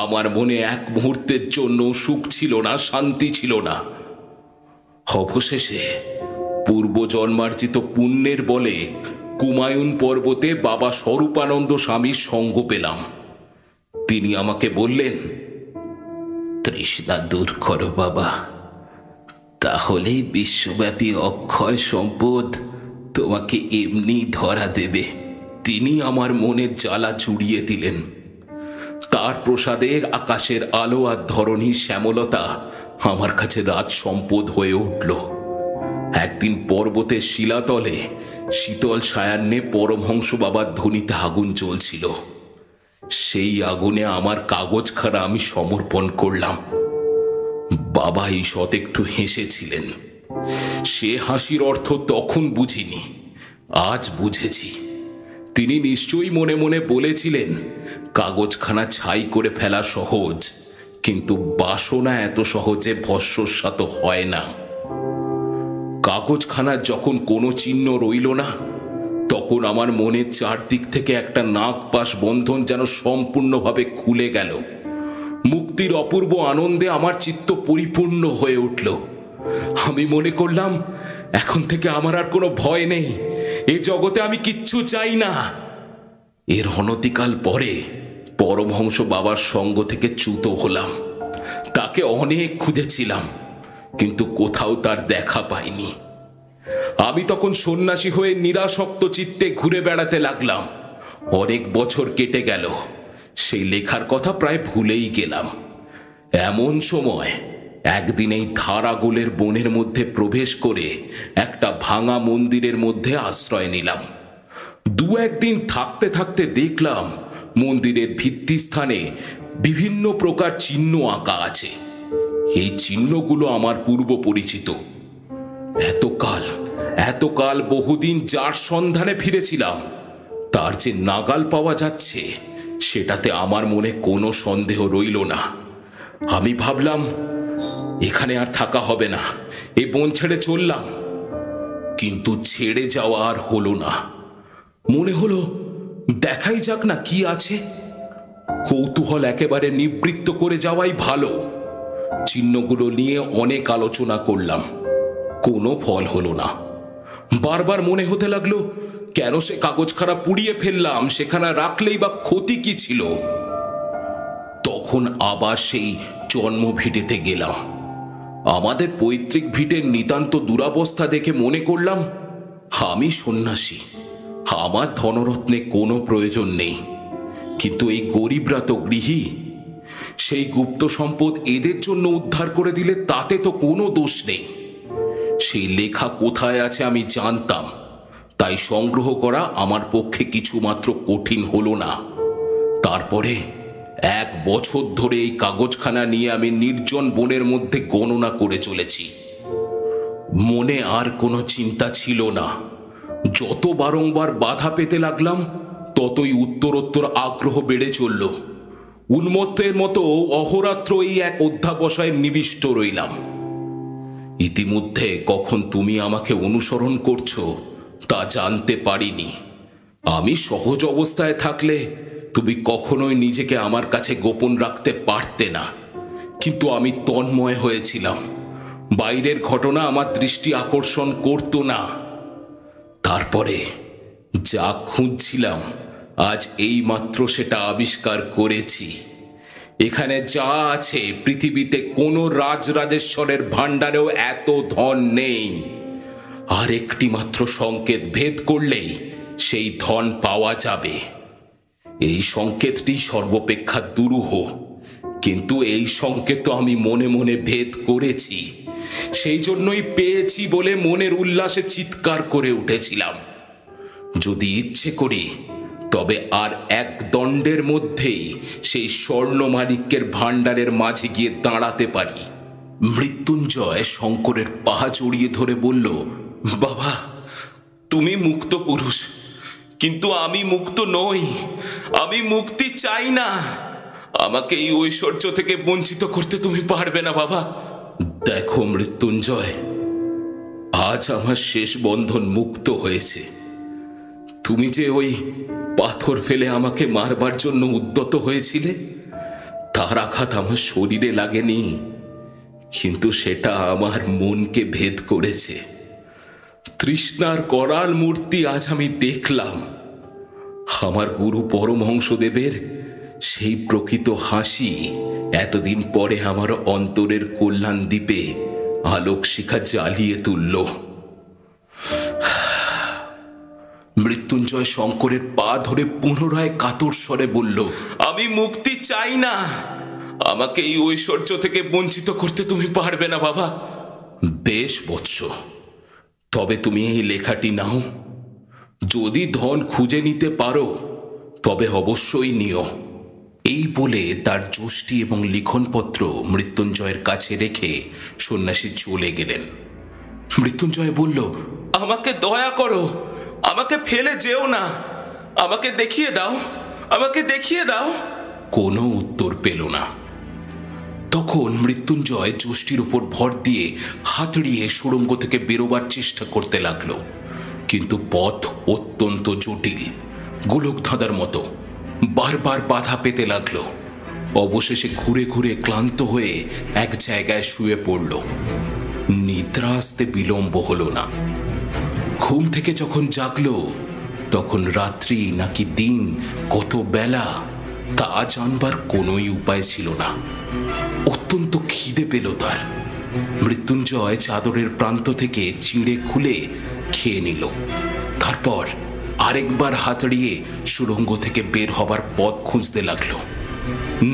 আমার মনে এক মুহূর্তের জন্য সুখ ছিল না, শান্তি ছিল না। অবশেষে পূর্বজন্মার্জিত পুণ্যের বলে কুমায়ুন পর্বতে বাবা স্বরূপানন্দ স্বামীর সঙ্গ পেলাম। তিনি আমাকে বললেন, তৃষ্ণা দূর করো বাবা, তাহলেই বিশ্বব্যাপী অক্ষয় সম্পদ তোমাকে এমনি ধরা দেবে। তিনি আমার মনের জ্বালা জুড়িয়ে দিলেন। তার প্রসাদে আকাশের আলো আর ধরণীর শ্যামলতা আমার কাছে রাজ সম্পদ হয়ে উঠল। একদিন পর্বতের শিলাতলে শীতল সায়ান্নে পরমহংস বাবার ধ্বনিতে আগুন জ্বলছিল। সেই আগুনে আমার কাগজখানা আমি সমর্পণ করলাম। বাবা ঈষৎ একটু হেসেছিলেন। সে হাসির অর্থ তখন বুঝিনি, আজ বুঝেছি। তিনি নিশ্চয়ই মনে মনে বলেছিলেন, কাগজখানা ছাই করে ফেলা সহজ, কিন্তু বাসনা এত সহজে ভস্মসাৎ হয় না। কাগজখানার যখন কোনো চিহ্ন রইল না, তখন আমার মনের চারদিক থেকে একটা নাগপাশ বন্ধন যেন সম্পূর্ণভাবে খুলে গেল। মুক্তির অপূর্ব আনন্দে আমার চিত্ত পরিপূর্ণ হয়ে উঠল। আমি মনে করলাম, এখন থেকে আমার আর কোনো ভয় নেই। এ জগতে আমি কিচ্ছু চাই না। এর অনতিকাল পরে পরমহংস বাবার সঙ্গ থেকে চ্যুত হলাম। তাকে অনেক খুঁজেছিলাম, কিন্তু কোথাও তার দেখা পাইনি। আমি তখন সন্ন্যাসী হয়ে নিরাসক্ত চিত্তে ঘুরে বেড়াতে লাগলাম। অনেক বছর কেটে গেল, সেই লেখার কথা প্রায় ভুলেই গেলাম। এমন সময় একদিন এই ধারাগোলের বনের মধ্যে প্রবেশ করে একটা ভাঙা মন্দিরের মধ্যে আশ্রয় নিলাম। দু একদিন থাকতে থাকতে দেখলাম মন্দিরের ভিত্তিস্থানে বিভিন্ন প্রকার চিহ্ন আঁকা আছে। এই চিহ্নগুলো আমার পূর্ব পরিচিত। এতকাল বহুদিন যার সন্ধানে ফিরেছিলাম, তার যে নাগাল পাওয়া যাচ্ছে, সেটাতে আমার মনে কোনো সন্দেহ রইল না। আমি ভাবলাম, এখানে আর থাকা হবে না, এ বন ছেড়ে চললাম। কিন্তু ছেড়ে যাওয়া আর হলো না। মনে হলো, দেখাই যাক না কি আছে। কৌতূহল একেবারে নিবৃত্ত করে যাওয়াই ভালো। চিহ্নগুলো নিয়ে অনেক আলোচনা করলাম, কোনো ফল হলো না। বারবার মনে হতে লাগলো, কেন সে কাগজখানা পুড়িয়ে ফেললাম, সেখানে রাখলেই বা ক্ষতি কি ছিল। তখন আবার সেই জন্মভিটেতে গেলাম। আমাদের পৈতৃক ভিটের নিতান্ত দুরাবস্থা দেখে মনে করলাম, আমি সন্ন্যাসী, আমার ধনরত্নে কোনো প্রয়োজন নেই, কিন্তু এই গরিবরা তো গৃহী। সেই গুপ্ত সম্পদ এদের জন্য উদ্ধার করে দিলে তাতে তো কোনো দোষ নেই। সেই লেখা কোথায় আছে আমি জানতাম, তাই সংগ্রহ করা আমার পক্ষে কিছুমাত্র কঠিন হলো না। তারপরে 1 বছর ধরে এই কাগজখানা নিয়ে আমি নির্জন বনের মধ্যে গণনা করে চলেছি। মনে আর কোনো চিন্তা ছিল না। যত বারংবার বাধা পেতে লাগলাম, ততই উত্তরোত্তর আগ্রহ বেড়ে চলল। উন্মত্তের মতো অহোরাত্র এই এক অধ্যাবসায়ে নিবিষ্ট রইলাম। ইতিমধ্যে কখন তুমি আমাকে অনুসরণ করছো তা জানতে পারিনি। আমি সহজ অবস্থায় থাকলে তুমি কখনোই নিজেকে আমার কাছে গোপন রাখতে পারতে না, কিন্তু আমি তন্ময় হয়েছিলাম। বাইরের ঘটনা আমার দৃষ্টি আকর্ষণ করতো না। তারপরে যা খুঁজছিলাম, আজ এই মাত্র সেটা আবিষ্কার করেছি। এখানে যা আছে, পৃথিবীতে কোনো রাজরাজেশ্বরের ভাণ্ডারেও এত ধন নেই। আর একটি মাত্র সংকেত ভেদ করলেই সেই ধন পাওয়া যাবে। এই সংকেতটি সর্বাপেক্ষা দুরূহ, কিন্তু এই সংকেত আমি মনে মনে ভেদ করেছি। সেই জন্যই পেয়েছি বলে মনের উল্লাসে চিৎকার করে উঠেছিলাম। যদি ইচ্ছে করি তবে আর 1 দণ্ডের মধ্যেই সেই স্বর্ণমাণিক্যের ভাণ্ডারের মাঝে গিয়ে দাঁড়াতে পারি। মৃত্যুঞ্জয় শঙ্করের পা জড়িয়ে ধরে বলল, বাবা, তুমি মুক্ত পুরুষ, কিন্তু আমি মুক্ত নই। আমি মুক্তি চাই না। আমাকে এই ঐশ্বর্য থেকে বঞ্চিত করতে তুমি পারবে না বাবা। দেখো মৃত্যুঞ্জয়, আজ আমার শেষ বন্ধন মুক্ত হয়েছে। তুমি যে ওই পাথর ফেলে আমাকে মারবার জন্য উদ্যত হয়েছিলে, তার আঘাত আমার শরীরে লাগেনি, কিন্তু সেটা আমার মনকে ভেদ করেছে। তৃষ্ণার করাল মূর্তি আজ আমি দেখলাম। আমার গুরু পরমহংসদেবের সেই প্রকৃত হাসি এতদিন পরে আমার অন্তরের কল্যাণ দ্বীপে আলোক শিখা জ্বালিয়ে তুলল। মৃত্যুঞ্জয় শঙ্করের পা ধরে পুনরায় কাতর স্বরে বলল, আমি মুক্তি চাই না। আমাকে এই ঐশ্বর্য থেকে বঞ্চিত করতে তুমি পারবে না বাবা। বেশ বৎস, তবে তুমি এই লেখাটি নাও। যদি ধন খুঁজে নিতে পারো তবে অবশ্যই নিও। এই বলে তার যষ্টি এবং লিখনপত্র মৃত্যুঞ্জয়ের কাছে রেখে সন্ন্যাসী চলে গেলেন। মৃত্যুঞ্জয় বলল, আমাকে দয়া করো, আমাকে ফেলে যেও না, আমাকে দেখিয়ে দাও, আমাকে দেখিয়ে দাও। কোনো উত্তর পেল না। তখন মৃত্যুঞ্জয় যষ্টির উপর ভর দিয়ে হাতড়িয়ে সুড়ঙ্গ থেকে বেরোবার চেষ্টা করতে লাগলো, কিন্তু পথ অত্যন্ত জটিল, গোলক ধাঁধার মতো। বারবার বাধা পেতে লাগলো। অবশেষে ঘুরে ঘুরে ক্লান্ত হয়ে এক জায়গায় শুয়ে পড়ল। নিদ্রা আসতে বিলম্ব হলো না। ঘুম থেকে যখন জাগলো, তখন রাত্রি নাকি দিন, কত বেলা তা জানবার কোনোই উপায় ছিল না। অত্যন্ত খিদে পেল তার। মৃত্যুঞ্জয় চাদরের প্রান্ত থেকে চিঁড়ে খুলে খেয়ে নিল। তারপর আরেকবার হাতড়িয়ে সুড়ঙ্গ থেকে বের হবার পথ খুঁজতে লাগলো।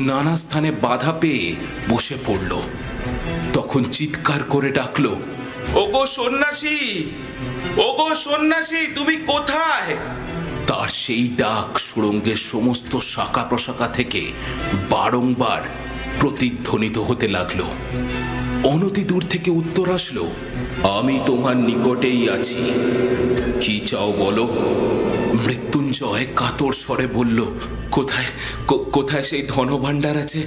নানা স্থানে বাধা পেয়ে বসে পড়ল। তখন চিৎকার করে ডাকলো, ওগো সন্ন্যাসী, ওগো সন্ন্যাসী, তুমি কোথায়? তার সেই ডাক সুড়ঙ্গের সমস্ত শাখা প্রশাখা থেকে বারংবার প্রতিধ্বনিত হতে লাগলো। অনতি দূর থেকে উত্তর আসলো, আমি তোমার নিকটেই আছি, কি চাও বলো। মৃত্যুঞ্জয় কাতর স্বরে বলল, কোথায় কোথায় সেই ধনভাণ্ডার আছে,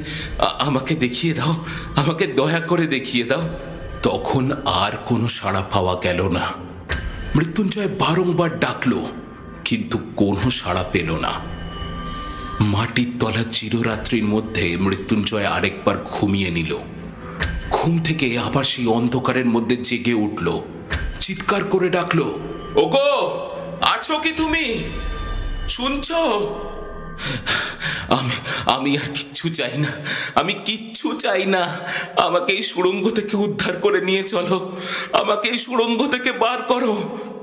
আমাকে দেখিয়ে দাও, আমাকে দয়া করে দেখিয়ে দাও। তখন আর কোনো সাড়া পাওয়া গেল না। মৃত্যুঞ্জয় বারংবার ডাকলো, কিন্তু কোনো সাড়া পেল না। মাটির তলা চিররাত্রির মধ্যে মৃত্যুঞ্জয় আরেকবার ঘুমিয়ে নিল। ঘুম থেকে আবার সেই অন্ধকারের মধ্যে জেগে উঠল। চিৎকার করে ডাকলো, ওগো, আছো কি তুমি? শুনছো? আমি আমি আর কিচ্ছু চাই না, আমি কিচ্ছু চাই না। আমাকে এই সুড়ঙ্গ থেকে উদ্ধার করে নিয়ে চলো, আমাকে এই সুড়ঙ্গ থেকে বার করো।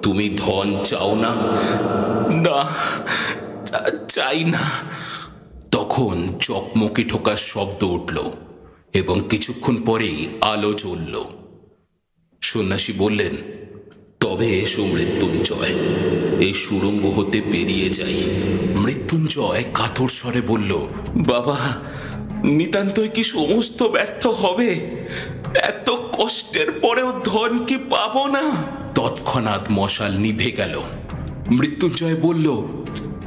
তুমি ধন চাও না? না, চাই না। তখন চকমকি ঠোকার শব্দ উঠল এবং কিছুক্ষণ পরেই আলো জ্বলল। সন্ন্যাসী বললেন, তবে এসো মৃত্যুঞ্জয়, এই সুড়ঙ্গ হতে বেরিয়ে যাই। মৃত্যুঞ্জয় কাতর স্বরে বলল, বাবা, নিতান্তই কি সমস্ত ব্যর্থ হবে? এত কষ্টের পরেও ধন কি পাবো না? তৎক্ষণাৎ মশাল নিভে গেল। মৃত্যুঞ্জয় বলল,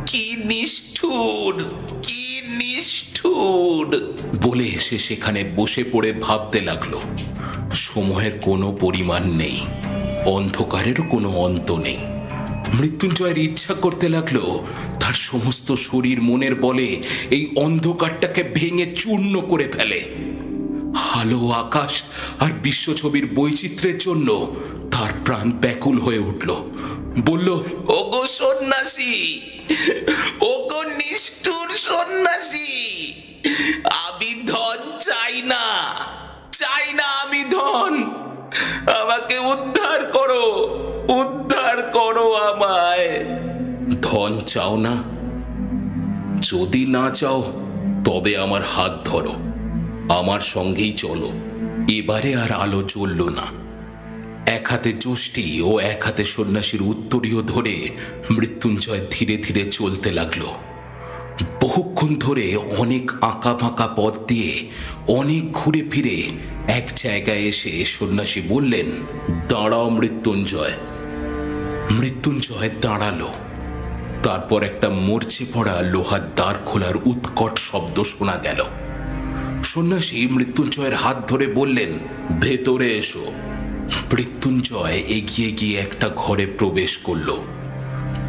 কি নিষ্ঠুর, কি নিষ্ঠুর বলে সে সেখানে বসে পড়ে ভাবতে লাগলো। সময়ের কোনো পরিমাণ নেই, অন্ধকারেরও কোনো অন্ত নেই। মৃত্যুঞ্জয়ের ইচ্ছা করতে লাগলো তার সমস্ত শরীর মনের বলে এই অন্ধকারটাকে ভেঙে চূর্ণ করে ফেলে। আলো, আকাশ আর বিশ্বছবির বৈচিত্র্যের জন্য তার প্রাণ ব্যাকুল হয়ে উঠল। বলল, ওগো সন্ন্যাসী, ওগো নিষ্ঠুর সন্ন্যাসী, আমি ধন চাই না, চাই না আমি ধন। আমাকে উদ্ধার করো, উদ্ধার করো আমায়। ধন চাও না? যদি না চাও তবে আমার হাত ধরো, আমার সঙ্গেই চলো। এবারে আর আলো জ্বলল না। এক হাতে যষ্টি ও এক হাতে সন্ন্যাসীর উত্তরীয় ধরে মৃত্যুঞ্জয় ধীরে ধীরে চলতে লাগলো। বহুক্ষণ ধরে অনেক আঁকা বাঁকা পথ দিয়ে অনেক ঘুরে ফিরে এক জায়গায় এসে সন্ন্যাসী বললেন, দাঁড়াও মৃত্যুঞ্জয়। মৃত্যুঞ্জয় দাঁড়ালো। তারপর একটা মরচে পড়া লোহার দ্বার খোলার উৎকট শব্দ শোনা গেল। সন্ন্যাসী মৃত্যুঞ্জয়ের হাত ধরে বললেন, ভেতরে এসো। মৃত্যুঞ্জয় এগিয়ে গিয়ে একটা ঘরে প্রবেশ করল।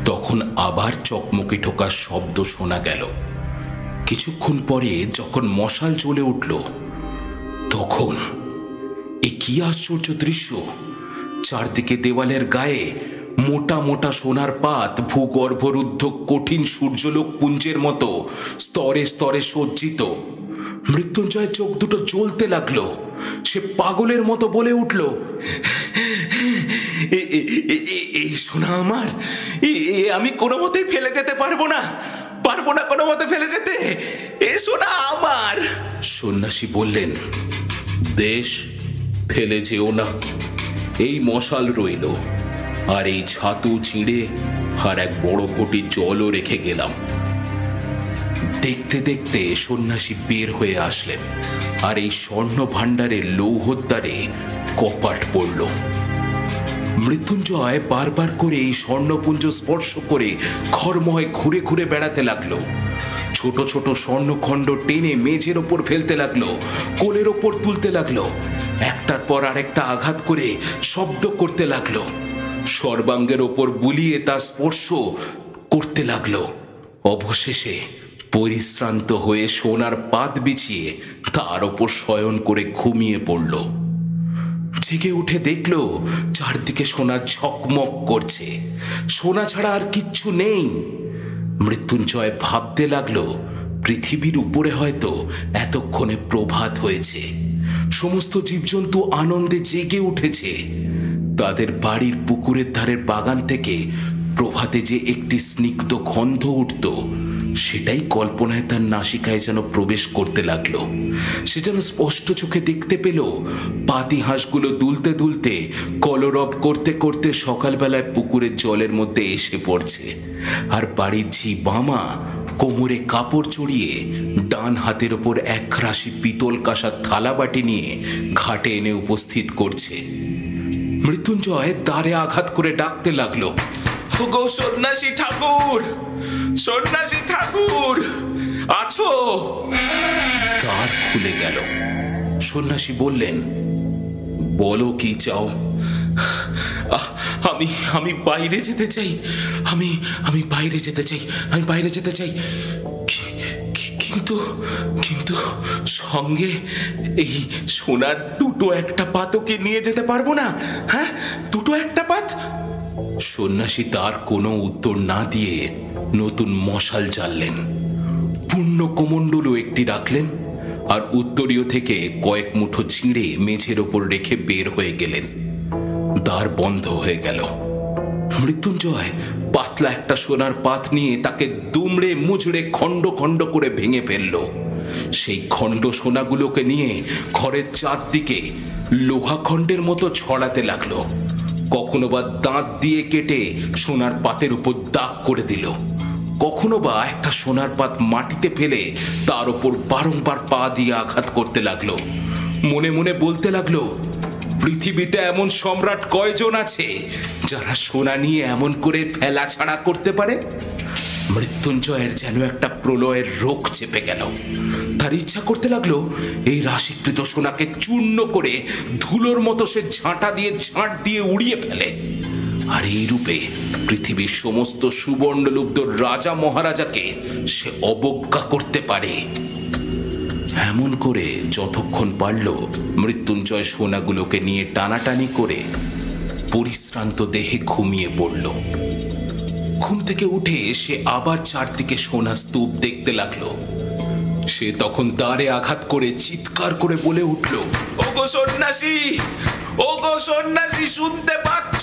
তখন আবার চকমকি ঠোকার শব্দ শোনা গেল। কিছুক্ষণ পরে যখন মশাল জ্বলে উঠল, তখন এ কি আশ্চর্য দৃশ্য! চারদিকে দেওয়ালের গায়ে মোটা মোটা সোনার পাত ভূগর্ভরুদ্ধ কঠিন সূর্যলোক পুঞ্জের মতো স্তরে স্তরে সজ্জিত। মৃত্যুঞ্জয়ের চোখ দুটো জ্বলতে লাগলো। সে পাগলের মতো বলে উঠল, এই সোনা আমার, আমি কোনো মতেই ফেলে যেতে পারবো না, পারবো না কোনো মতে ফেলে যেতে। এ সোনা আমার। সন্ন্যাসী বললেন, বেশ, ফেলে যেও না। এই মশাল রইল, আর এই ছাতু চিঁড়ে আর এক বড় ঘটি জলও রেখে গেলাম। দেখতে দেখতে সন্ন্যাসী বের হয়ে আসলেন, আর এই স্বর্ণ ভাণ্ডারের লৌহদ্বারে কপাট পড়ল। মৃত্যুঞ্জয় বারবার করে এই স্বর্ণপুঞ্জ স্পর্শ করে ঘরময় ঘুরে ঘুরে বেড়াতে লাগলো। ছোট ছোট স্বর্ণখণ্ড টেনে মেঝের ওপর ফেলতে লাগলো, কোলের ওপর তুলতে লাগলো, একটার পর আরেকটা আঘাত করে শব্দ করতে লাগলো। সর্বাঙ্গের ওপর বুলিয়ে তা স্পর্শ করতে লাগলো। অবশেষে পরিশ্রান্ত হয়ে সোনার পাত বিছিয়ে তার ওপর শয়ন করে ঘুমিয়ে পড়ল। জেগে উঠে দেখলো চারদিকে সোনা ঝকমক করছে, সোনা ছাড়া আর কিচ্ছু নেই। মৃত্যুঞ্জয় ভাবতে লাগলো, পৃথিবীর উপরে হয়তো এতক্ষণে প্রভাত হয়েছে, সমস্ত জীবজন্তু আনন্দে জেগে উঠেছে। তাদের বাড়ির পুকুরের ধারের বাগান থেকে প্রভাতে যে একটি স্নিগ্ধ গন্ধ উঠত, সেটাই কল্পনায় তার নাসিকায় যেন প্রবেশ করতে লাগলো। সে যেন স্পষ্ট চোখে দেখতে পেল পাতি হাঁসগুলো দুলতে দুলতে কলরব করতে করতে সকালবেলায় পুকুরের জলের মধ্যে এসে পড়ছে, আর বাড়ির ঝি বামা কোমরে কাপড় চড়িয়ে ডান হাতের ওপর এক রাশি পিতল কাঁসার থালা বাটি নিয়ে ঘাটে এনে উপস্থিত করছে। মৃত্যুঞ্জয় দ্বারে আঘাত করে ডাকতে লাগলো, ওগো সন্ন্যাসী ঠাকুর, সন্ন্যাসী ঠাকুর, আছো? দ্বার খুলে গেল। সন্ন্যাসী বললেন, বলো কি চাও? আমি বাইরে যেতে চাই, আমি বাইরে যেতে চাই, আমি বাইরে যেতে চাই, কিন্তু কিন্তু সঙ্গে এই সোনার দুটো একটা পাতও কি নিয়ে যেতে পারবো না? হ্যাঁ, দুটো একটা পাত? সন্ন্যাসী তার কোনো উত্তর না দিয়ে নতুন মশাল জ্বাললেন, পূর্ণ কমণ্ডলু একটি রাখলেন আর উত্তরীয় থেকে কয়েক মুঠো ছিঁড়ে মেঝের ওপর রেখে বের হয়ে গেলেন। দ্বার বন্ধ হয়ে গেল। মৃত্যুঞ্জয় পাতলা একটা সোনার পাত নিয়ে তাকে দুমড়ে মুচড়ে খণ্ড খণ্ড করে ভেঙে ফেলল। সেই খণ্ড সোনাগুলোকে নিয়ে ঘরের চারদিকে লোহা খণ্ডের মতো ছড়াতে লাগলো। কখনো বা দাঁত দিয়ে কেটে সোনার পাতের উপর দাগ করে দিল, কখনো বা একটা সোনার পাত মাটিতে ফেলে তার উপর বারংবার পা দিয়ে আঘাত করতে লাগলো। মনে মনে বলতে লাগলো, পৃথিবীতে এমন সম্রাট কয়জন আছে যারা সোনা নিয়ে এমন করে ফেলা ছাড়া করতে পারে? মৃত্যুঞ্জয়ের যেন একটা প্রলয়ের রোগ চেপে গেল। তার ইচ্ছা করতে লাগলো এই রাশিকৃত সোনাকে চূর্ণ করে ধুলোর মতো সে ঝাঁট দিয়ে উড়িয়ে ফেলে, আর এই রূপে পৃথিবীর সমস্ত সুবর্ণলুব্ধ রাজা মহারাজাকে সে অবজ্ঞা করতে পারে। এমন করে যতক্ষণ পারল মৃত্যুঞ্জয় সোনাগুলোকে নিয়ে টানাটানি করে পরিশ্রান্ত দেহে ঘুমিয়ে পড়ল। ঘুম থেকে উঠে সে আবার চারদিকে সোনা স্তূপ দেখতে লাগলো। সে তখন দ্বারে আঘাত করে চিৎকার করে বলে উঠল, ওগো সন্ন্যাসী, ওগো সন্ন্যাসী, শুনতে পাচ্ছ?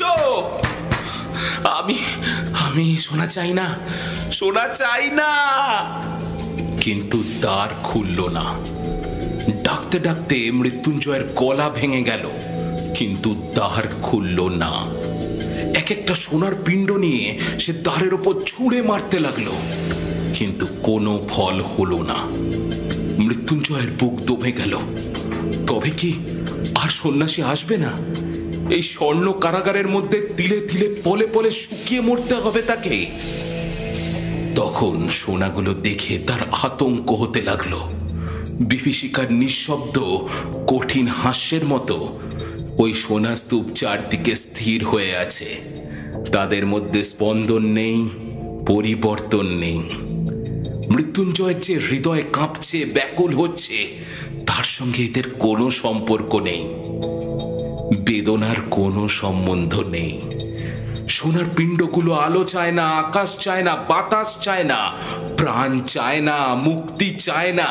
আমি সোনা চাই না, সোনা চাই না। কিন্তু দ্বার খুলল না। ডাকতে ডাকতে মৃত্যুঞ্জয়ের গলা ভেঙে গেল, কিন্তু দ্বার খুলল না। এক একটা সোনার পিণ্ড নিয়ে সে দ্বারের ওপর ছুঁড়ে মারতে লাগলো, কিন্তু কোনো ফল হলো না। মৃত্যুঞ্জয়ের বুক দমে গেল। তবে কি আর সন্ন্যাসী আসবে না? এই স্বর্ণ কারাগারের মধ্যে তিলে তিলে পলে পলে শুকিয়ে মরতে হবে তাকে। তখন সোনাগুলো দেখে তার আতঙ্ক হতে লাগলো। বিভীষিকার নিঃশব্দ কঠিন হাস্যের মতো ওই সোনা স্তূপ চারদিকে স্থির হয়ে আছে। তাদের মধ্যে স্পন্দন নেই, পরিবর্তন নেই। মৃত্যুঞ্জয়ের যে হৃদয় কাঁপছে, ব্যাকুল হচ্ছে, তার সঙ্গে এদের কোনো সম্পর্ক নেই, বেদনার কোনো সম্বন্ধ নেই। সোনার পিণ্ডগুলো আলো চায় না, আকাশ চায় না, বাতাস চায় না, প্রাণ চায় না, মুক্তি চায় না।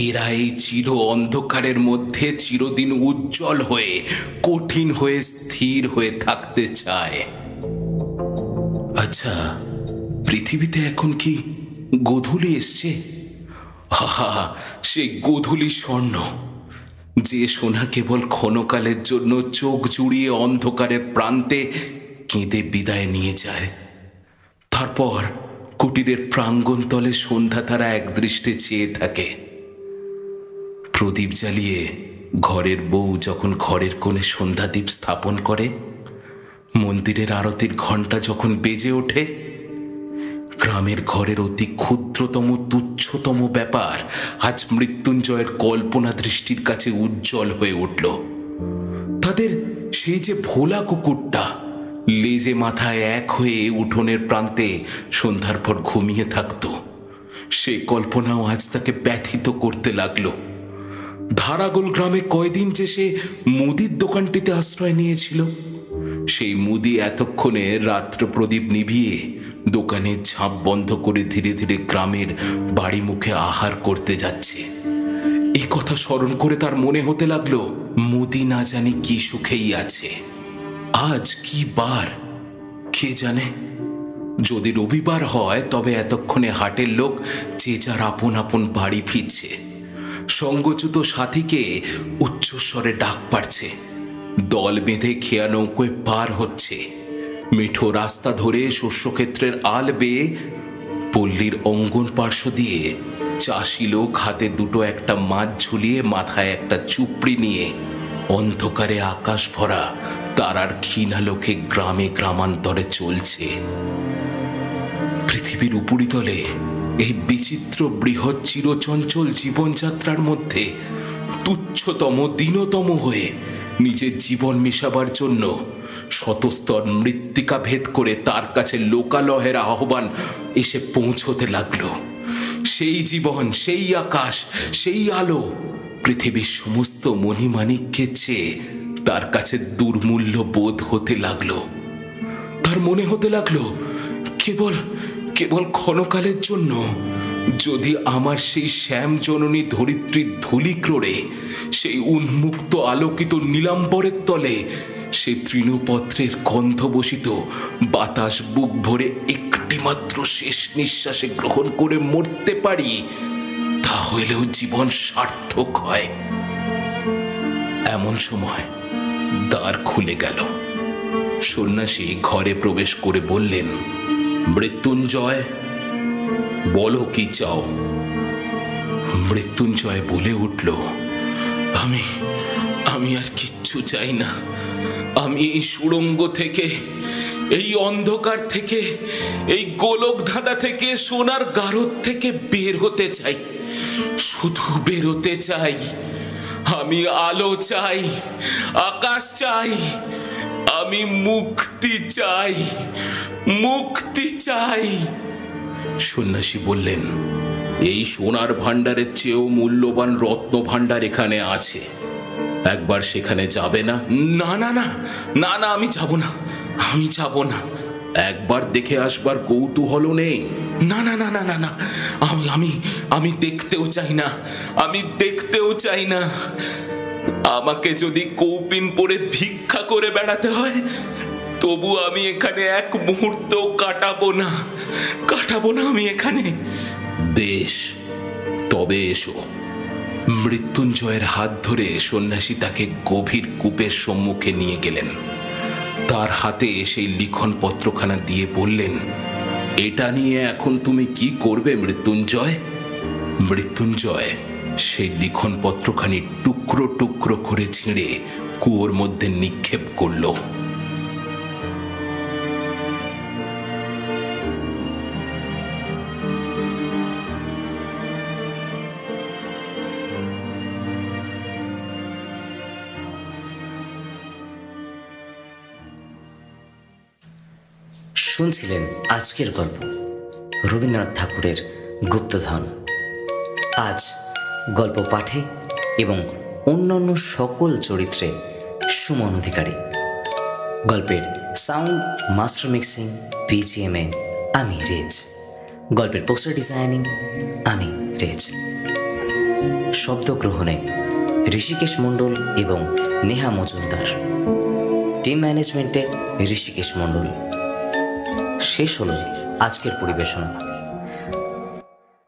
এরা এই চির অন্ধকারের মধ্যে চিরদিন উজ্জ্বল হয়ে, কঠিন হয়ে, স্থির হয়ে থাকতে চায়। আচ্ছা, পৃথিবীতে এখন কি গোধূলি এসছে? হা, সে গোধূলি স্বর্ণ, যে সোনা কেবল ক্ষণকালের জন্য চোখ জুড়িয়ে অন্ধকারের প্রান্তে কেঁদে বিদায় নিয়ে যায়। তারপর কুটিরের প্রাঙ্গণ তলে সন্ধ্যা তারা একদৃষ্টে চেয়ে থাকে। প্রদীপ জ্বালিয়ে ঘরের বউ যখন ঘরের কোণে সন্ধ্যাদীপ স্থাপন করে, মন্দিরের আরতির ঘণ্টা যখন বেজে ওঠে, গ্রামের ঘরের অতি ক্ষুদ্রতম তুচ্ছতম ব্যাপার আজ মৃত্যুঞ্জয়ের কল্পনা দৃষ্টির কাছে উজ্জ্বল হয়ে উঠল। তাদের সেই যে ভোলা কুকুরটা লেজে মাথায় এক হয়ে উঠোনের প্রান্তে সন্ধ্যার পর ঘুমিয়ে থাকত, সে কল্পনাও আজ তাকে ব্যথিত করতে লাগলো। ধারাগোল গ্রামে কয়দিন যে সে মুদির দোকানটিতে আশ্রয় নিয়েছিল, সেই মুদি এতক্ষণে রাত্র প্রদীপ নিভিয়ে দোকানের ঝাঁপ বন্ধ করে ধীরে ধীরে গ্রামের বাড়ি মুখে আহার করতে যাচ্ছে। এই কথা স্মরণ করে তার মনে হতে লাগলো, মুদি না জানি কি সুখেই আছে। আজ কি বার কে জানে? যদি রবিবার হয় তবে এতক্ষণে হাটের লোক যে যার আপন আপন বাড়ি ফিরছে, সঙ্গচ্যুত সাথীকে উচ্চস্বরে ডাক পাড়ছে, দল বেঁধে খেয়া নৌকোয় পার হচ্ছে, মিঠো রাস্তা ধরে শস্যক্ষেত্রের আল বেয়ে পল্লীর অঙ্গন পার্শ্ব দিয়ে চাষি লোক হাতে দুটো একটা মাছ ঝুলিয়ে মাথায় একটা চুপড়ি নিয়ে অন্ধকারে আকাশ ভরা তারার ক্ষীণালোকে গ্রামে গ্রামান্তরে চলছে। পৃথিবীর উপরিতলে এই বিচিত্র বৃহৎ চিরচঞ্চল জীবনযাত্রার মধ্যে তুচ্ছতম দীনতম হয়ে নিজের জীবন মিশাবার জন্য শতস্তর মৃত্তিকা ভেদ করে তার কাছে লোকালয়ের আহ্বান এসে পৌঁছতে লাগলো। সেই জীবন, সেই আকাশ, সেই আলো পৃথিবীর সমস্ত মণিমাণিক্যের চেয়ে তার কাছে দুর্মূল্য বোধ হতে লাগলো। তার মনে হতে লাগলো কেবল কেবল ক্ষণকালের জন্য যদি আমার সেই শ্যাম জননী ধরিত্রীর ধূলিক্রোড়ে, সেই উন্মুক্ত আলোকিত নীলাম্বরের তলে সে তৃণপত্রের গন্ধ বসিত বাতাস বুক ভরে একটি মাত্র শেষ নিঃশ্বাসে গ্রহণ করে মরতে পারি, তাহলেও জীবন সার্থক হয়। এমন সময় দ্বার খুলে গেল। সন্ন্যাসী ঘরে প্রবেশ করে বললেন, মৃত্যুঞ্জয়, বলো কি চাও? মৃত্যুঞ্জয় বলে উঠল, আমি আমি আর কিচ্ছু চাই না। আমি এই সুড়ঙ্গ থেকে, এই অন্ধকার থেকে, এই গোলক ধাঁধা থেকে, সোনার গারদ থেকে বের হতে চাই, শুধু বেরোতে চাই। আমি আলো চাই, আকাশ চাই, আমি মুক্তি চাই, মুক্তি চাই। সন্ন্যাসী বললেন, এই সোনার ভাণ্ডারের চেয়েও মূল্যবান রত্ন ভাণ্ডার এখানে আছে, একবার সেখানে যাবে না? না না না না না, আমি যাব না, আমি যাব না। একবার দেখে আসবার কৌতূহল নেই? না না না না না না, আমি আমি আমি দেখতেও চাই না, আমি দেখতেও চাই না। আমাকে যদি কৌপিন পরে ভিক্ষা করে বেড়াতে হয়, তবু আমি এখানে এক মুহূর্ত কাটাবো না, কাটাবো না আমি এখানে। বেশ, তবে এসো। মৃত্যুঞ্জয়ের হাত ধরে সন্ন্যাসী তাকে গভীর কূপের সম্মুখে নিয়ে গেলেন। তার হাতে সেই লিখন পত্রখানা দিয়ে বললেন, এটা নিয়ে এখন তুমি কি করবে মৃত্যুঞ্জয়? মৃত্যুঞ্জয় সেই লিখন পত্রখানি টুকরো টুকরো করে ছিঁড়ে কুয়োর মধ্যে নিক্ষেপ করল। শুনছিলেন আজকের গল্প রবীন্দ্রনাথ ঠাকুরের গুপ্তধন। আজ গল্প পাঠে এবং অন্যান্য সকল চরিত্রে সুমন অধিকারী। গল্পের সাউন্ড মাস্টার মিক্সিং বিজিএমএ আমি রেজ। গল্পের পোস্টার ডিজাইনিং আমি রেজ। শব্দগ্রহণে ঋষিকেশ মণ্ডল এবং নেহা মজুমদার। টিম ম্যানেজমেন্টে ঋষিকেশ মণ্ডল। শেষ হলো আজকের পরিবেশনা।